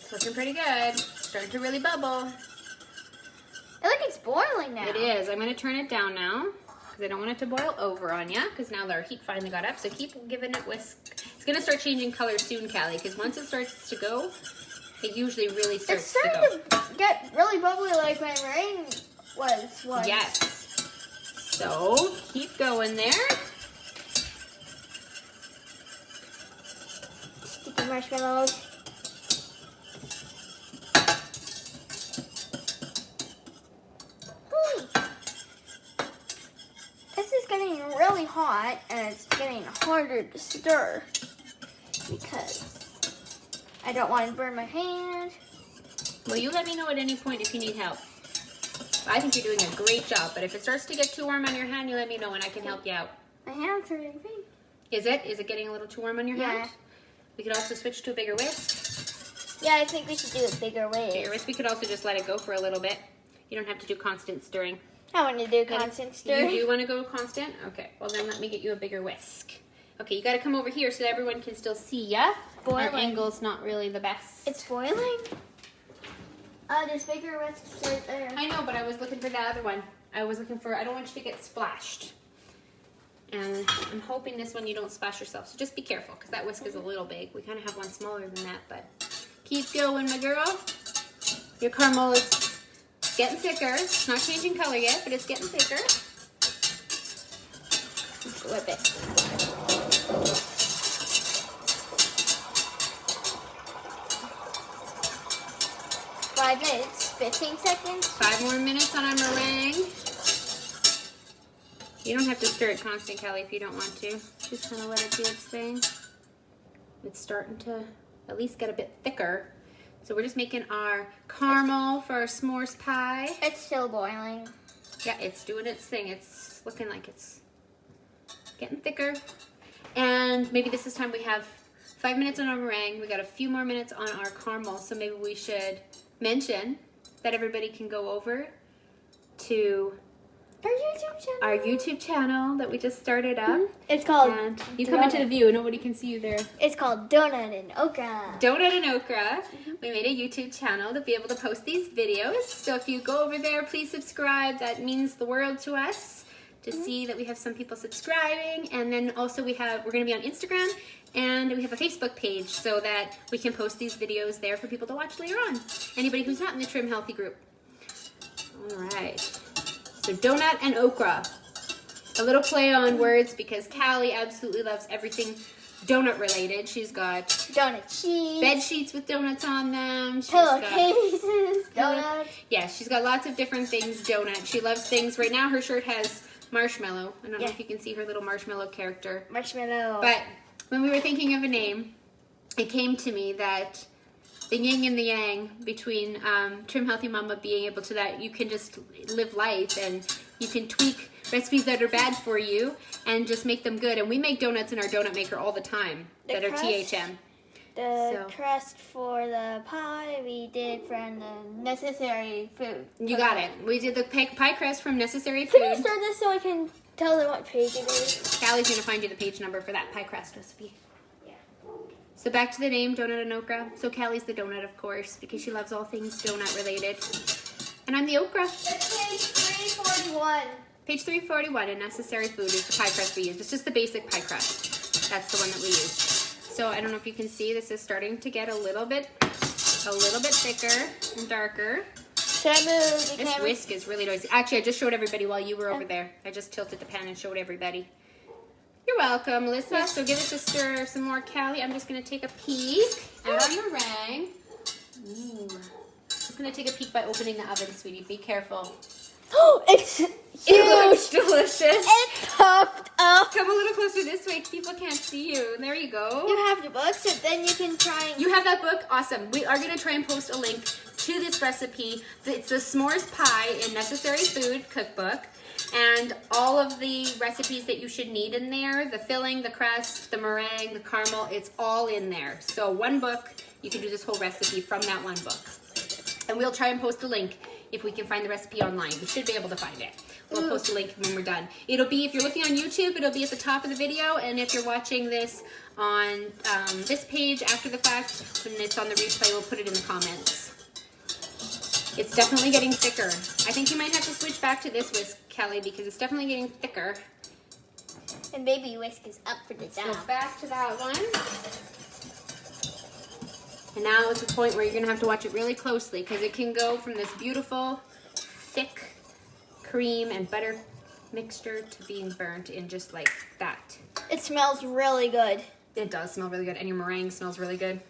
It's looking pretty good. Starting to really bubble.
I think it's boiling now.
It is. I'm going to turn it down now because I don't want it to boil over on you because now our heat finally got up. So keep giving it whisk. It's going to start changing color soon, Callie, because once it starts to go, it usually really starts to go.
It's starting to get really bubbly like my meringue was once.
Yes. So keep going there.
Sticky marshmallows. This is getting really hot and it's getting harder to stir because I don't want to burn my hand.
Well, you let me know at any point if you need help. I think you're doing a great job, but if it starts to get too warm on your hand, you let me know and I can help you out.
My hand's really pink.
Is it? Is it getting a little too warm on your hand? We could also switch to a bigger whisk.
Yeah, I think we should do a bigger whisk.
Bigger whisk. We could also just let it go for a little bit. You don't have to do constant stirring.
I want to do constant stirring.
You do want to go constant? Okay. Well, then let me get you a bigger whisk. Okay, you got to come over here so that everyone can still see ya.
Boiling.
Our angle's not really the best.
It's boiling? There's bigger whisks right there.
I know, but I was looking for that other one. I don't want you to get splashed. And I'm hoping this one you don't splash yourself. So just be careful, because that whisk is a little big. We kind of have one smaller than that, but keep going, my girl. Your caramel is getting thicker. It's not changing color yet, but it's getting thicker. Whip it.
5 minutes, 15 seconds.
5 more minutes on our meringue. You don't have to stir it constant, Kelly, if you don't want to. Just kind of let it do its thing. It's starting to at least get a bit thicker. So we're just making our caramel for our s'mores pie.
It's still boiling.
Yeah, it's doing its thing. It's looking like it's getting thicker. And maybe this is time we have 5 minutes on our meringue. We got a few more minutes on our caramel. So maybe we should mention that everybody can go over to our YouTube channel that we just started up.
Mm-hmm. It's called
and you come into the view, nobody can see you there.
It's called Donut Okra.
Donut Okra. Mm-hmm. We made a YouTube channel to be able to post these videos. So if you go over there, please subscribe. That means the world to us to see that we have some people subscribing. And then also we're going to be on Instagram and we have a Facebook page so that we can post these videos there for people to watch later on. Anybody who's not in the Trim Healthy group. All right. So donut and okra. A little play on words because Callie absolutely loves everything donut related. She's got
donut sheets,
bed sheets with donuts on them.
Pillowcases, donuts.
Yeah, she's got lots of different things donut. She loves things. Right now her shirt has marshmallow. I don't know if you can see her little marshmallow character.
Marshmallow.
But when we were thinking of a name, it came to me that the yin and the yang between Trim Healthy Mama being able to that you can just live life and you can tweak recipes that are bad for you and just make them good. And we make donuts in our donut maker all the time that are THM.
The crust for the pie we did from the Necessary Food.
You got it. We did the pie crust from Necessary Food.
Can you start this so I can tell them what page it is?
Callie's going to find you the page number for that pie crust recipe. So back to the name, Donut and Okra. So Callie's the donut, of course, because she loves all things donut related. And I'm the okra.
That's page 341.
Page 341 in Necessary Food is the pie crust we use. It's just the basic pie crust. That's the one that we use. So I don't know if you can see, this is starting to get a little bit thicker and darker.
Should I move the
This
camera?
whisk is really noisy. Actually, I just showed everybody while you were over there. I just tilted the pan and showed everybody. You're welcome, Melissa.
Yeah.
So give us a stir some more, Callie. I'm just going to take a peek at our meringue. Ooh. Just going to take a peek by opening the oven, sweetie. Be careful.
Oh, it's huge.
It looks delicious.
It's puffed up.
Come a little closer this way. People can't see you. There you go.
You have the book, so then you can try and...
You have that book? Awesome. We are going to try and post a link to this recipe. It's the S'mores Pie in Necessary Food cookbook. And all of the recipes that you should need in there, the filling, the crust, the meringue, the caramel, it's all in there. So one book, you can do this whole recipe from that one book. And we'll try and post a link if we can find the recipe online. We should be able to find it. We'll post a link when we're done. It'll be, if you're looking on YouTube, it'll be at the top of the video. And if you're watching this on this page after the fact, when it's on the replay, we'll put it in the comments. It's definitely getting thicker. I think you might have to switch back to this whisk, Kelly, because it's definitely getting thicker.
And baby whisk is up for the
Go
job.
back to that one. And now it's a point where you're going to have to watch it really closely because it can go from this beautiful, thick cream and butter mixture to being burnt in just like that.
It smells really good.
It does smell really good, and your meringue smells really good.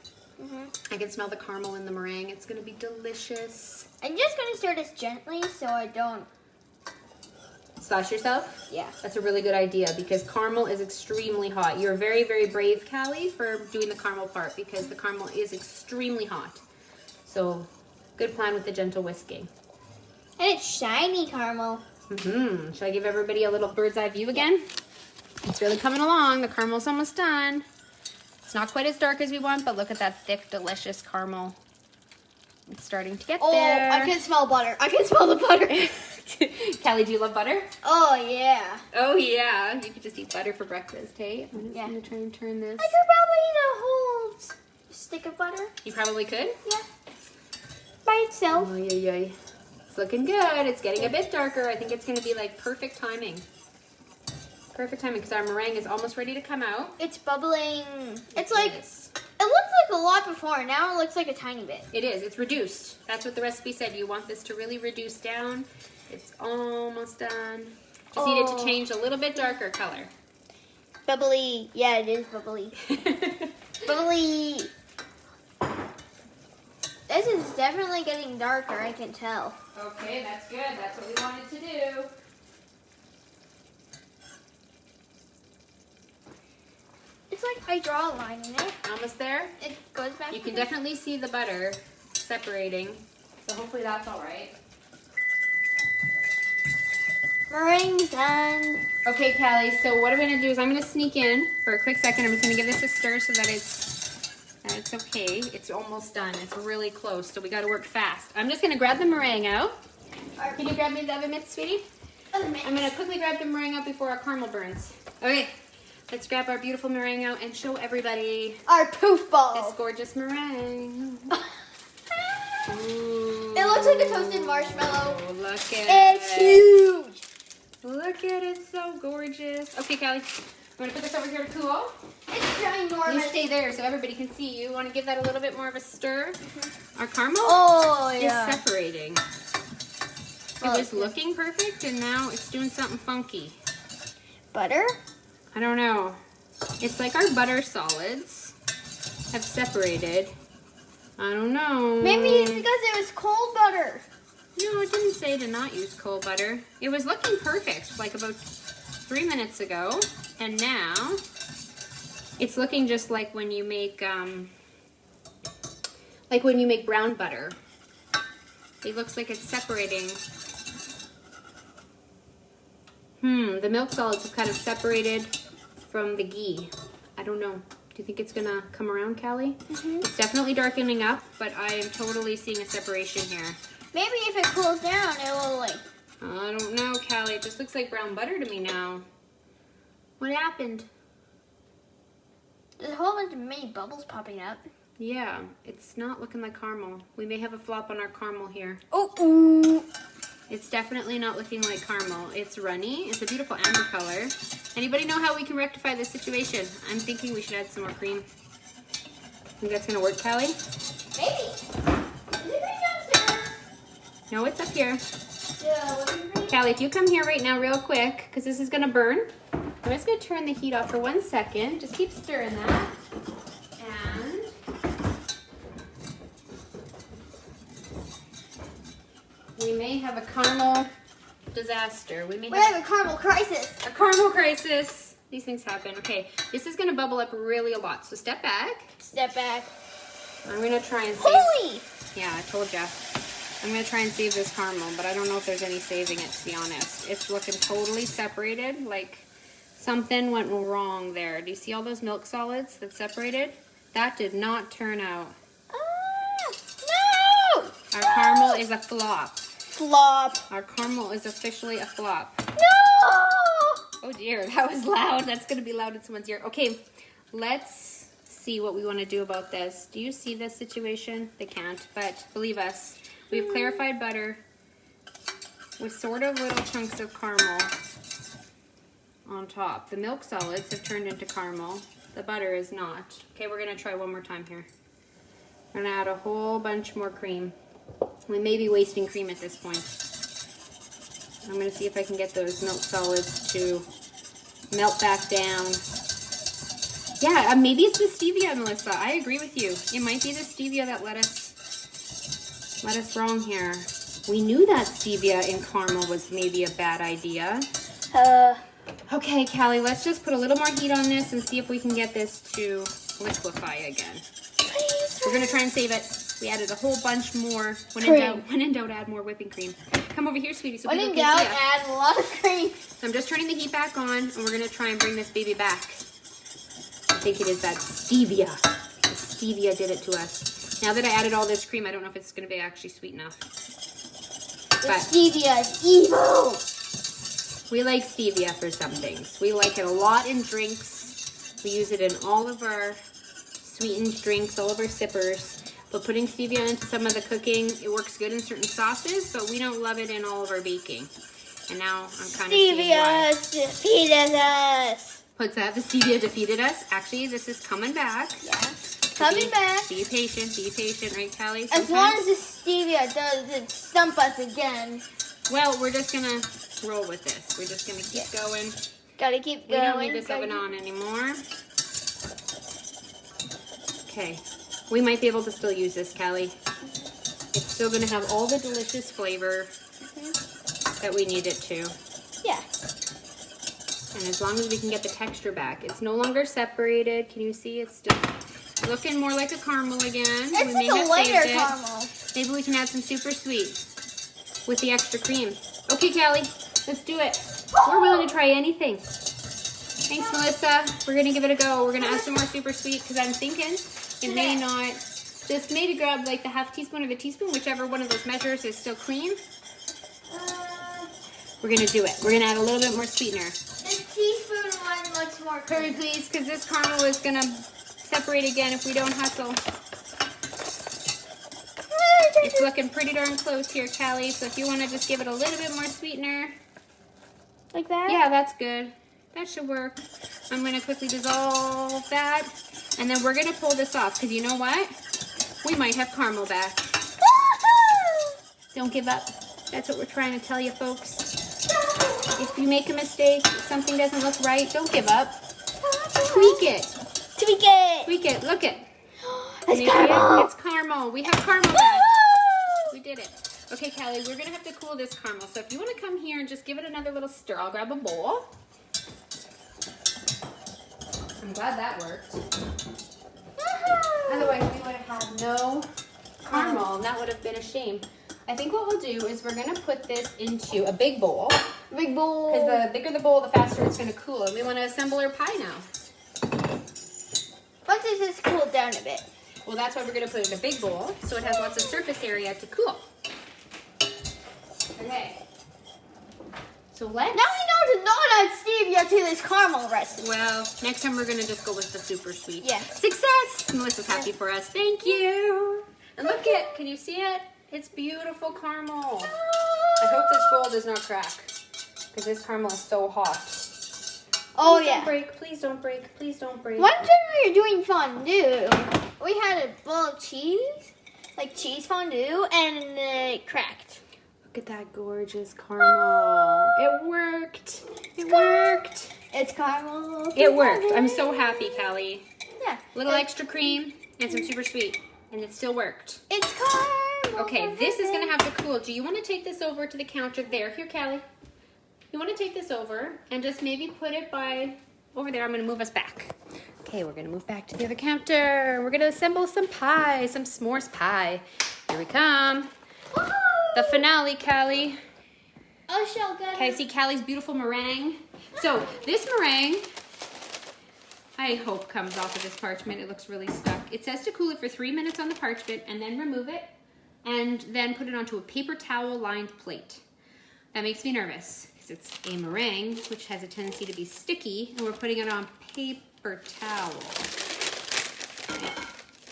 Mm-hmm.
I can smell the caramel in the meringue. It's going to be delicious.
I'm just going to stir this gently so I don't...
Splash yourself?
Yeah.
That's a really good idea because caramel is extremely hot. You're very, very brave, Callie, for doing the caramel part because the caramel is extremely hot. So, good plan with the gentle whisking.
And it's shiny caramel.
Mm-hmm. Should I give everybody a little bird's eye view again? It's really coming along. The caramel's almost done. It's not quite as dark as we want, but look at that thick, delicious caramel. It's starting to get there.
Oh, I can smell butter. I can smell the butter.
Callie, do you love butter?
Oh, yeah.
Oh, yeah. You could just eat butter for breakfast, hey? I'm just going to try and turn this.
I could probably eat a whole stick of butter.
You probably could?
Yeah. By itself.
Oh, yeah, yeah. It's looking good. It's getting a bit darker. I think it's going to be like perfect timing. Perfect timing because our meringue is almost ready to come out.
It's bubbling. It's like, it looked like a lot before. Now it looks like a tiny bit.
It is. It's reduced. That's what the recipe said. You want this to really reduce down. It's almost done. Just need it to change a little bit darker color.
Bubbly. Yeah, it is bubbly. Bubbly. This is definitely getting darker, I can tell.
Okay, that's good. That's what we wanted to do.
It's like I draw a line in it.
Almost there?
It goes back.
You can definitely see the butter separating. So hopefully that's all right.
Meringue's done.
Okay, Callie, so what I'm going to do is I'm going to sneak in for a quick second. I'm just going to give this a stir so that it's okay. It's almost done. It's really close, so we got to work fast. I'm just going to grab the meringue out. Can you grab me the oven mitts, sweetie? I'm going to quickly grab the meringue out before our caramel burns. Okay, let's grab our beautiful meringue out and show everybody
Our poof ball.
this gorgeous meringue. Ooh.
It looks like a toasted marshmallow.
Oh, look at it.
It's huge.
Look at it, so gorgeous. Okay, Callie, you want to put this over here to cool?
It's ginormous.
You stay there so everybody can see you. Want to give that a little bit more of a stir? Our caramel is separating. It was looking perfect, and now it's doing something funky.
Butter?
I don't know. It's like our butter solids have separated. I don't know.
Maybe it's because it was cold butter.
No, it didn't say to not use cold butter. It was looking perfect like about 3 minutes ago, and now it's looking just like when you make brown butter. It looks like it's separating. The milk solids have kind of separated from the ghee. I don't know. Do you think it's gonna come around, Callie? It's definitely darkening up, but I am totally seeing a separation here.
Maybe if it cools down, it will like...
I don't know, Callie. It just looks like brown butter to me now. What happened?
There's a whole bunch of mini bubbles popping up.
Yeah, it's not looking like caramel. We may have a flop on our caramel here.
Oh,
It's definitely not looking like caramel. It's runny. It's a beautiful amber color. Anybody know how we can rectify this situation? I'm thinking we should add some more cream. Think that's gonna work, Callie?
Maybe. Is it right downstairs?
No, it's up here.
Yeah.
Callie, if you come here right now real quick, because this is gonna burn. I'm just gonna turn the heat off for 1 second. Just keep stirring that. And we may have a caramel disaster. We have
a caramel crisis.
a caramel crisis. These things happen. Okay, this is gonna bubble up really a lot. So step back.
Step back.
I'm gonna try and save.
Holy!
Yeah, I told ya. I'm gonna try and save this caramel, but I don't know if there's any saving it, to be honest. It's looking totally separated, like something went wrong there. Do you see all those milk solids that separated? That did not turn out.
No!
Our caramel is a flop.
Flop.
Our caramel is officially a flop.
No!
Oh dear, that was loud. That's gonna be loud in someone's ear. Okay, let's see what we want to do about this. Do you see this situation? They can't, but believe us, we've clarified butter with sort of little chunks of caramel on top. The milk solids have turned into caramel. The butter is not. Okay, we're gonna try one more time here. We're gonna add a whole bunch more cream. We may be wasting cream at this point. I'm gonna see if I can get those milk solids to melt back down. Yeah, maybe it's the stevia, Melissa. I agree with you. It might be the stevia that led us wrong here. We knew that stevia in caramel was maybe a bad idea. Okay, Callie, let's just put a little more heat on this and see if we can get this to liquefy again.
Please.
We're gonna try and save it. We added a whole bunch more. When in doubt, add more whipping cream. Come over here, sweetie, so
when
people
in
can
doubt,
see us.
add a lot of cream.
So I'm just turning the heat back on, and we're gonna try and bring this baby back. I think it is that stevia. The stevia did it to us. Now that I added all this cream, I don't know if it's gonna be actually sweet enough.
The stevia is evil.
We like stevia for some things. We like it a lot in drinks. We use it in all of our sweetened drinks, all of our sippers. But putting stevia into some of the cooking, it works good in certain sauces, but we don't love it in all of our baking. And now I'm kind of seeing why.
Stevia defeated us.
What's that? The stevia defeated us? Actually, this is coming back.
Yeah. Coming back.
Be patient, right, Callie?
As long as the stevia doesn't stump us again.
Well, we're just going to roll with this. We're just going to keep going.
Gotta keep going.
We don't need this oven on anymore. Okay. We might be able to still use this, Callie. It's still going to have all the delicious flavor that we need it to.
Yeah.
And as long as we can get the texture back. It's no longer separated. Can you see? It's still looking more like a caramel again.
It's like a lighter caramel.
Maybe we can add some super sweet with the extra cream. Okay, Callie, let's do it. We're willing to try anything. Thanks, Melissa. We're going to give it a go. We're going to add some more super sweet because I'm thinking it may not, just maybe grab like the half teaspoon or the teaspoon, whichever one of those measures is still cream. We're going to do it. We're going to add a little bit more sweetener.
The teaspoon one looks more cream.
Hurry, please, because this caramel is going to separate again if we don't hustle. It's looking pretty darn close here, Callie, so if you want to just give it a little bit more sweetener.
Like that?
Yeah, that's good. That should work. I'm going to quickly dissolve that. And then we're going to pull this off because you know what? We might have caramel back. Don't give up. That's what we're trying to tell you, folks. If you make a mistake, if something doesn't look right, don't give up. Tweak it.
Tweak it.
Tweak it. Look it.
It's caramel.
It's caramel. We have caramel back. We did it. Okay, Callie, we're going to have to cool this caramel. So if you want to come here and just give it another little stir, I'll grab a bowl. I'm glad that worked. Otherwise, we would have had no caramel, and that would have been a shame. I think what we'll do is we're going to put this into a big bowl.
Big bowl.
Because the bigger the bowl, the faster it's going to cool. And we want to assemble our pie now.
Once this is cooled down a bit.
Well, that's why we're going to put it in a big bowl, so it has lots of surface area to cool. Okay. So let's...
Now we know to not add stevia to this caramel recipe.
Well, next time we're going to just go with the super sweet.
Yeah.
Success! Melissa's happy for us. Thank you. And look it. Can you see it? It's beautiful caramel. I hope this bowl does not crack because this caramel is so hot.
Oh,
Please
yeah.
Don't break. Please don't break. Please don't break.
One time we were doing fondue, we had cheese, like cheese fondue, and it cracked.
Look at that gorgeous caramel. It worked. It worked.
It's caramel.
It worked. I'm so happy, Callie.
Yeah.
Little extra cream and some super sweet. And it still worked.
It's caramel.
Okay, this is going to have to cool. Do you want to take this over to the counter there? Here, Callie. You want to take this over and just maybe put it by over there. I'm going to move us back. Okay, we're going to move back to the other counter. We're going to assemble some pie, some s'mores pie. Here we come.
Woo-hoo!
The finale, Callie.
Oh, so good.
Okay, see Callie's beautiful meringue. So this meringue, I hope, comes off of this parchment. It looks really stuck. It says to cool it for 3 minutes on the parchment and then remove it and then put it onto a paper towel lined plate. That makes me nervous because it's a meringue, which has a tendency to be sticky, and we're putting it on paper towel. Okay.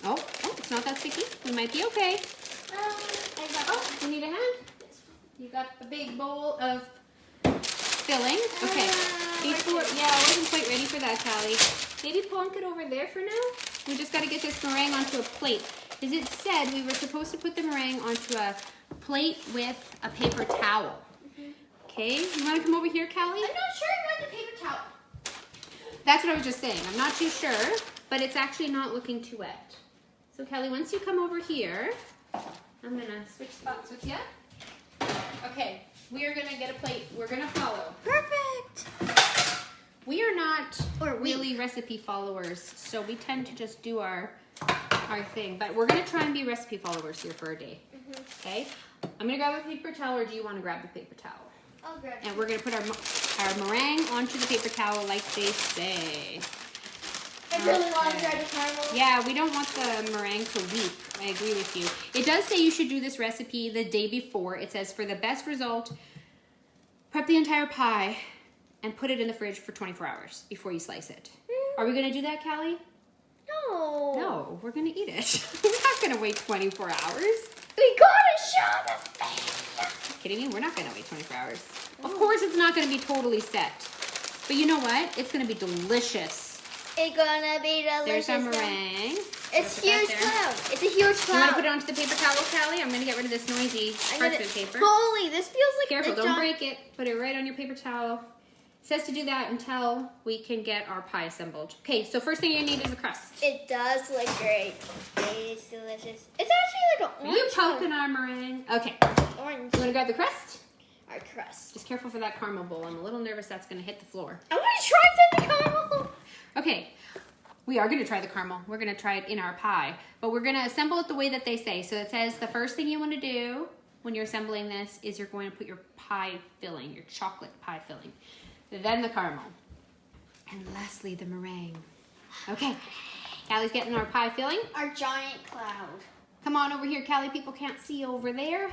Oh, it's not that sticky. We might be okay. You need a hand? You got a big bowl of filling. Okay. Before, yeah, I wasn't quite ready for that, Callie. Maybe plonk it over there for now. We just got to get this meringue onto a plate. As it said, we were supposed to put the meringue onto a plate with a paper towel. Okay, you want to come over here, Callie?
I'm not sure about the paper towel.
That's what I was just saying. I'm not too sure, but it's actually not looking too wet. So, Callie, once you come over here, I'm going to switch spots with you. Okay, we are going to get a plate. We're going to follow.
Perfect.
We are not really recipe followers, so we tend to just do our thing. But we're going to try and be recipe followers here for a day. Okay? I'm going to grab a paper towel, or do you want to grab the paper towel?
I'll grab it.
And we're going to put our meringue onto the paper towel like they say.
I really want to try the caramel.
Yeah, we don't want the meringue to weep. I agree with you. It does say you should do this recipe the day before. It says for the best result, prep the entire pie and put it in the fridge for 24 hours before you slice it. Are we going to do that, Callie?
No.
No, we're going to eat it. We're not going to wait 24 hours.
We gotta show the face.
Are you kidding me? We're not going to wait 24 hours. Of course, it's not going to be totally set. But you know what? It's going to be delicious.
It's gonna be delicious.
There's our meringue.
It's huge cloud. It's a huge cloud.
You want to put it onto the paper towel, Callie? I'm going to get rid of this noisy parchment paper.
Holy, this feels like
Careful, don't break it. Put it right on your paper towel. It says to do that until we can get our pie assembled. Okay, so first thing you need is a crust.
It does look great. It's delicious. It's actually like an
Are
orange.
you poking our meringue? Okay.
Orange.
You want to grab the crust?
Our crust.
Just careful for that caramel bowl. I'm a little nervous that's going to hit the floor.
I want to try some of the caramel.
Okay. We are going to try the caramel. We're going to try it in our pie. But we're going to assemble it the way that they say. So it says the first thing you want to do when you're assembling this is you're going to put your pie filling, your chocolate pie filling. Then the caramel. And lastly, the meringue. Okay. Callie's getting our pie filling.
Our giant cloud.
Come on over here, Callie. People can't see over there.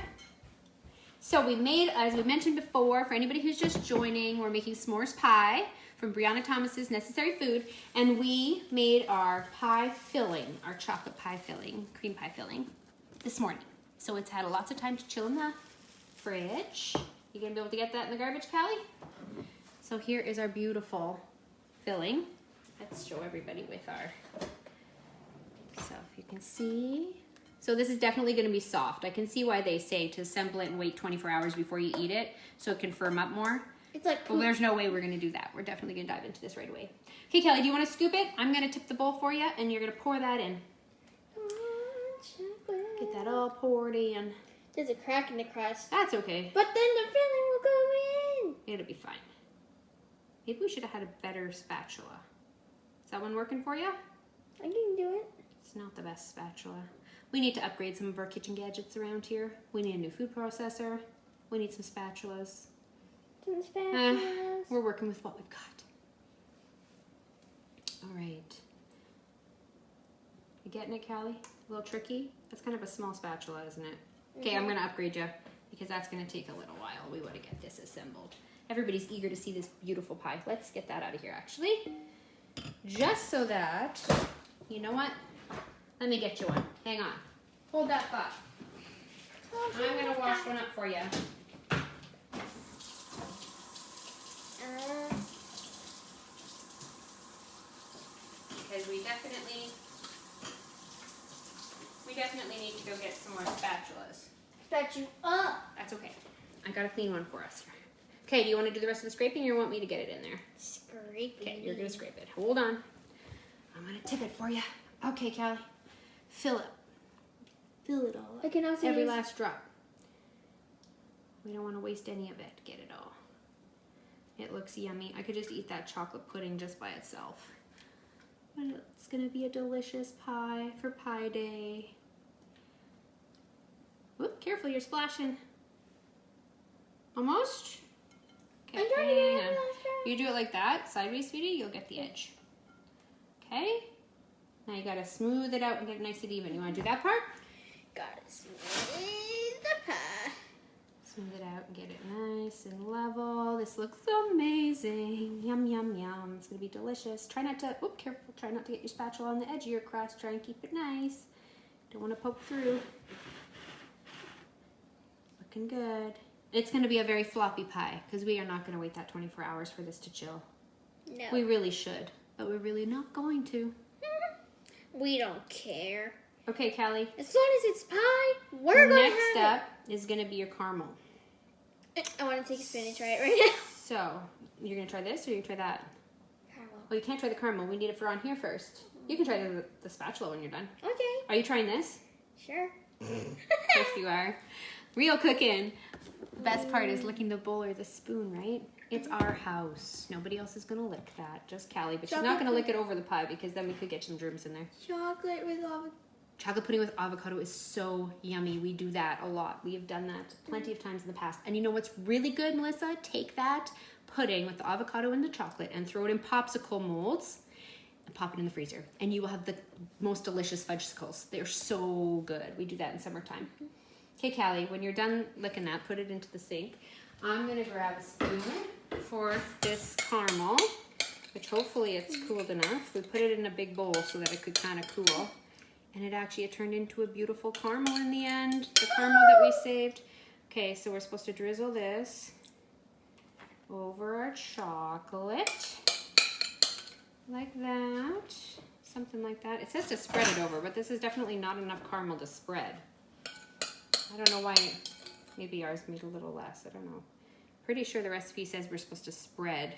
So we made, as we mentioned before, for anybody who's just joining, we're making s'mores pie from Brianna Thomas's Necessary Food, and we made our pie filling, our chocolate pie filling, cream pie filling, this morning. So it's had lots of time to chill in the fridge. You gonna be able to get that in the garbage, Callie? So here is our beautiful filling. Let's show everybody with our, so if you can see. So this is definitely gonna be soft. I can see why they say to assemble it and wait 24 hours before you eat it so it can firm up more.
It's like
well, there's no way we're gonna do that. We're definitely gonna dive into this right away. Okay, Kelly, do you wanna scoop it? I'm gonna tip the bowl for you and you're gonna pour that in. Get that all poured in.
There's a crack in the crust.
That's okay.
But then the filling will go in.
It'll be fine. Maybe we should have had a better spatula. Is that one working for you?
I can do it.
It's not the best spatula. We need to upgrade some of our kitchen gadgets around here. We need a new food processor. We need some spatulas.
Some spatulas.
We're working with what we've got. All right. You getting it, Callie? A little tricky? That's kind of a small spatula, isn't it? Okay, I'm going to upgrade you because that's going to take a little while. We want to get this assembled. Everybody's eager to see this beautiful pie. Let's get that out of here, actually. Just so that, you know what? Let me get you one. Hang on. Hold that thought. I'm going to wash one up for you. Because we definitely need to go get some more spatulas.
Spatula.
That's okay. I got a clean one for us here. Okay, do you want to do the rest of the scraping or you want me to get it in there?
Scraping.
Okay, you're going to scrape it. Hold on. I'm going to tip it for you. Okay, Callie. Fill it. Fill it all up.
I can also
every
use...
last drop. We don't want to waste any of it. Get it all. It looks yummy. I could just eat that chocolate pudding just by itself. But it's going to be a delicious pie for Pie Day. Whoop, careful, you're splashing. Almost. Okay,
I'm trying to get it.
You do it like that, sideways, sweetie, you'll get the edge. Okay? Now you gotta smooth it out and get it nice and even. You wanna do that part?
Gotta smooth the pie.
Smooth it out and get it nice and level. This looks amazing. Yum, yum, yum. It's gonna be delicious. Try not to, oop, careful. Try not to get your spatula on the edge of your crust. Try and keep it nice. Don't wanna poke through. Looking good. It's gonna be a very floppy pie because we are not gonna wait that 24 hours for this to chill.
No.
We really should, but we're really not going to.
We don't care.
Okay, Callie.
As long as it's pie, we're going to have
Next step is going to be your caramel.
I want to take a spin and try it right now.
So, you're going to try this or you're going to try that?
Caramel.
Well, you can't try the caramel. We need it for on here first. You can try the spatula when you're done.
Okay.
Are you trying this?
Sure.
Of course you are. Real cooking. The best part is licking the bowl or the spoon, right? It's our house. Nobody else is going to lick that. Just Callie. But she's not going to lick it over the pie because then we could get some germs in there.
Chocolate with avocado.
Chocolate pudding with avocado is so yummy. We do that a lot. We have done that plenty of times in the past. And you know what's really good, Melissa? Take that pudding with the avocado and the chocolate and throw it in popsicle molds and pop it in the freezer. And you will have the most delicious fudgesicles. They're so good. We do that in summertime. Okay, Callie, when you're done licking that, put it into the sink. I'm going to grab a spoon for this caramel, which hopefully it's cooled enough. We put it in a big bowl so that it could kind of cool. And it turned into a beautiful caramel in the end, the caramel that we saved. Okay, so we're supposed to drizzle this over our chocolate, like that, something like that. It says to spread it over, but this is definitely not enough caramel to spread. I don't know why, maybe ours made a little less, I don't know. Pretty sure the recipe says we're supposed to spread.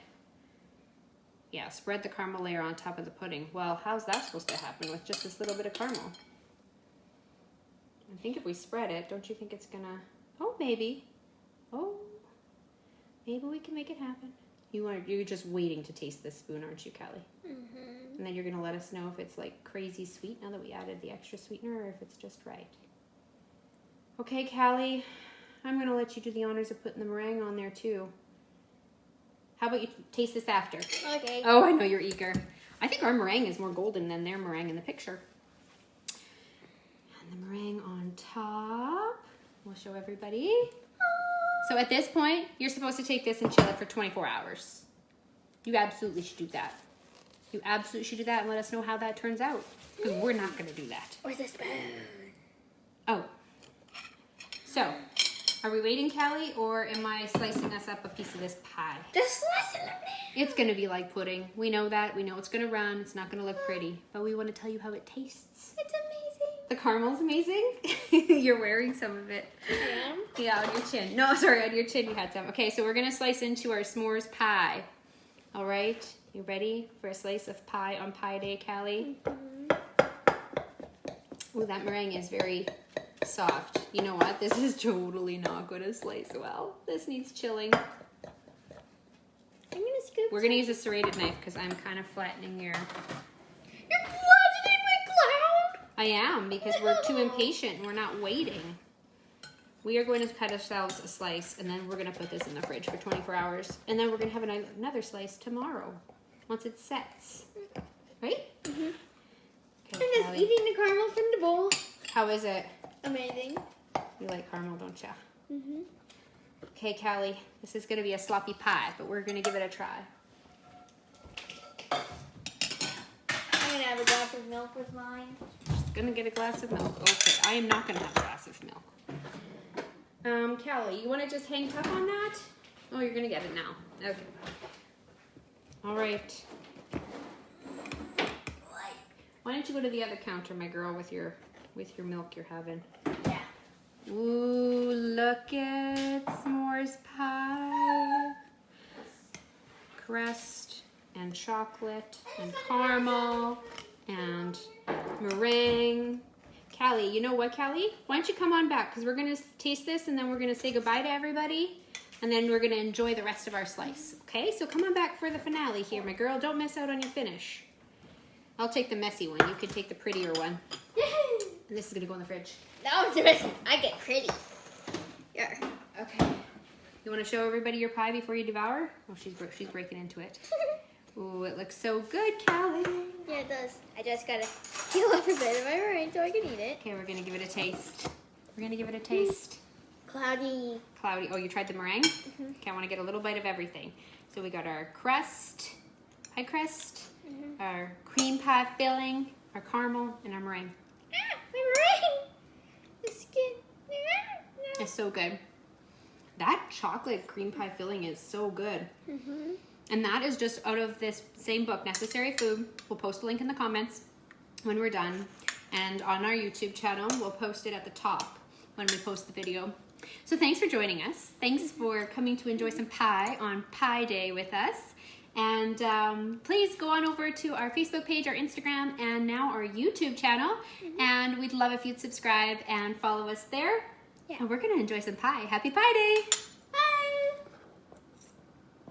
Yeah, spread the caramel layer on top of the pudding. Well, how's that supposed to happen with just this little bit of caramel? I think if we spread it, don't you think it's gonna... Oh, maybe. Oh, maybe we can make it happen. You're just waiting to taste this spoon, aren't you, Callie? Mm-hmm. And then you're gonna let us know if it's like crazy sweet now that we added the extra sweetener or if it's just right. Okay, Callie, I'm gonna let you do the honors of putting the meringue on there too. How about you taste this after?
Okay.
Oh, I know you're eager. I think our meringue is more golden than their meringue in the picture. And the meringue on top. We'll show everybody. So at this point, you're supposed to take this and chill it for 24 hours. You absolutely should do that. You absolutely should do that and let us know how that turns out. Because we're not going to do that.
Where's the spoon?
Oh. So, are we waiting, Callie, or am I slicing us up a piece of this pie?
Just slice it up now.
It's going to be like pudding. We know that. We know it's going to run. It's not going to look pretty. But we want to tell you how it tastes.
It's amazing.
The caramel's amazing. You're wearing some of it.
I am?
Yeah, on your chin. No, sorry, on your chin you had some. Okay, so we're going to slice into our s'mores pie. All right? You ready for a slice of pie on Pie Day, Callie? Oh, that meringue is very soft. You know what? This is totally not going to slice well. This needs chilling.
I'm going to scoop.
We're going to use a serrated knife because I'm kind of flattening your...
You're flattening my cloud.
I am, because we're too impatient. We're not waiting. We are going to cut ourselves a slice, and then we're going to put this in the fridge for 24 hours. And then we're going to have another slice tomorrow, once it sets. Right? Mm-hmm. Okay,
I'm just eating the caramel from the bowl.
How is it?
Amazing.
You like caramel, don't ya?
Mm-hmm.
Okay, Callie, this is going to be a sloppy pie, but we're going to give it a try.
I'm going to have a glass of milk with mine.
Just going to get a glass of milk. Okay, I am not going to have a glass of milk. Callie, you want to just hang tough on that? Oh, you're going to get it now. Okay. All right. Why don't you go to the other counter, my girl, with your milk you're having?
Yeah.
Ooh, look at s'mores pie. Crust and chocolate and caramel and meringue. Callie, you know what, Callie? Why don't you come on back? Because we're going to taste this and then we're going to say goodbye to everybody. And then we're going to enjoy the rest of our slice. Okay, so come on back for the finale here, my girl. Don't miss out on your finish. I'll take the messy one. You can take the prettier one. And this is going to go in the fridge.
No, it's messy. I get pretty. Here.
Okay. You want to show everybody your pie before you devour? Oh, she's breaking into it. Ooh, it looks so good, Callie.
Yeah, it does. I just got to peel off a bit of my meringue so I can eat it.
Okay, we're going to give it a taste. We're going to give it a taste.
Cloudy.
Cloudy. Oh, you tried the meringue? Okay, I want to get a little bite of everything. So we got our crust, pie crust, our cream pie filling, our caramel, and our meringue.
Ah, my meringue! The skin.
It's so good. That chocolate cream pie filling is so good. And that is just out of this same book, Necessary Food. We'll post a link in the comments when we're done. And on our YouTube channel, we'll post it at the top when we post the video. So thanks for joining us. Thanks for coming to enjoy some pie on Pie Day with us. And please go on over to our Facebook page, our Instagram, and now our YouTube channel. And we'd love if you'd subscribe and follow us there.
Yeah.
And we're going to enjoy some pie. Happy Pie Day!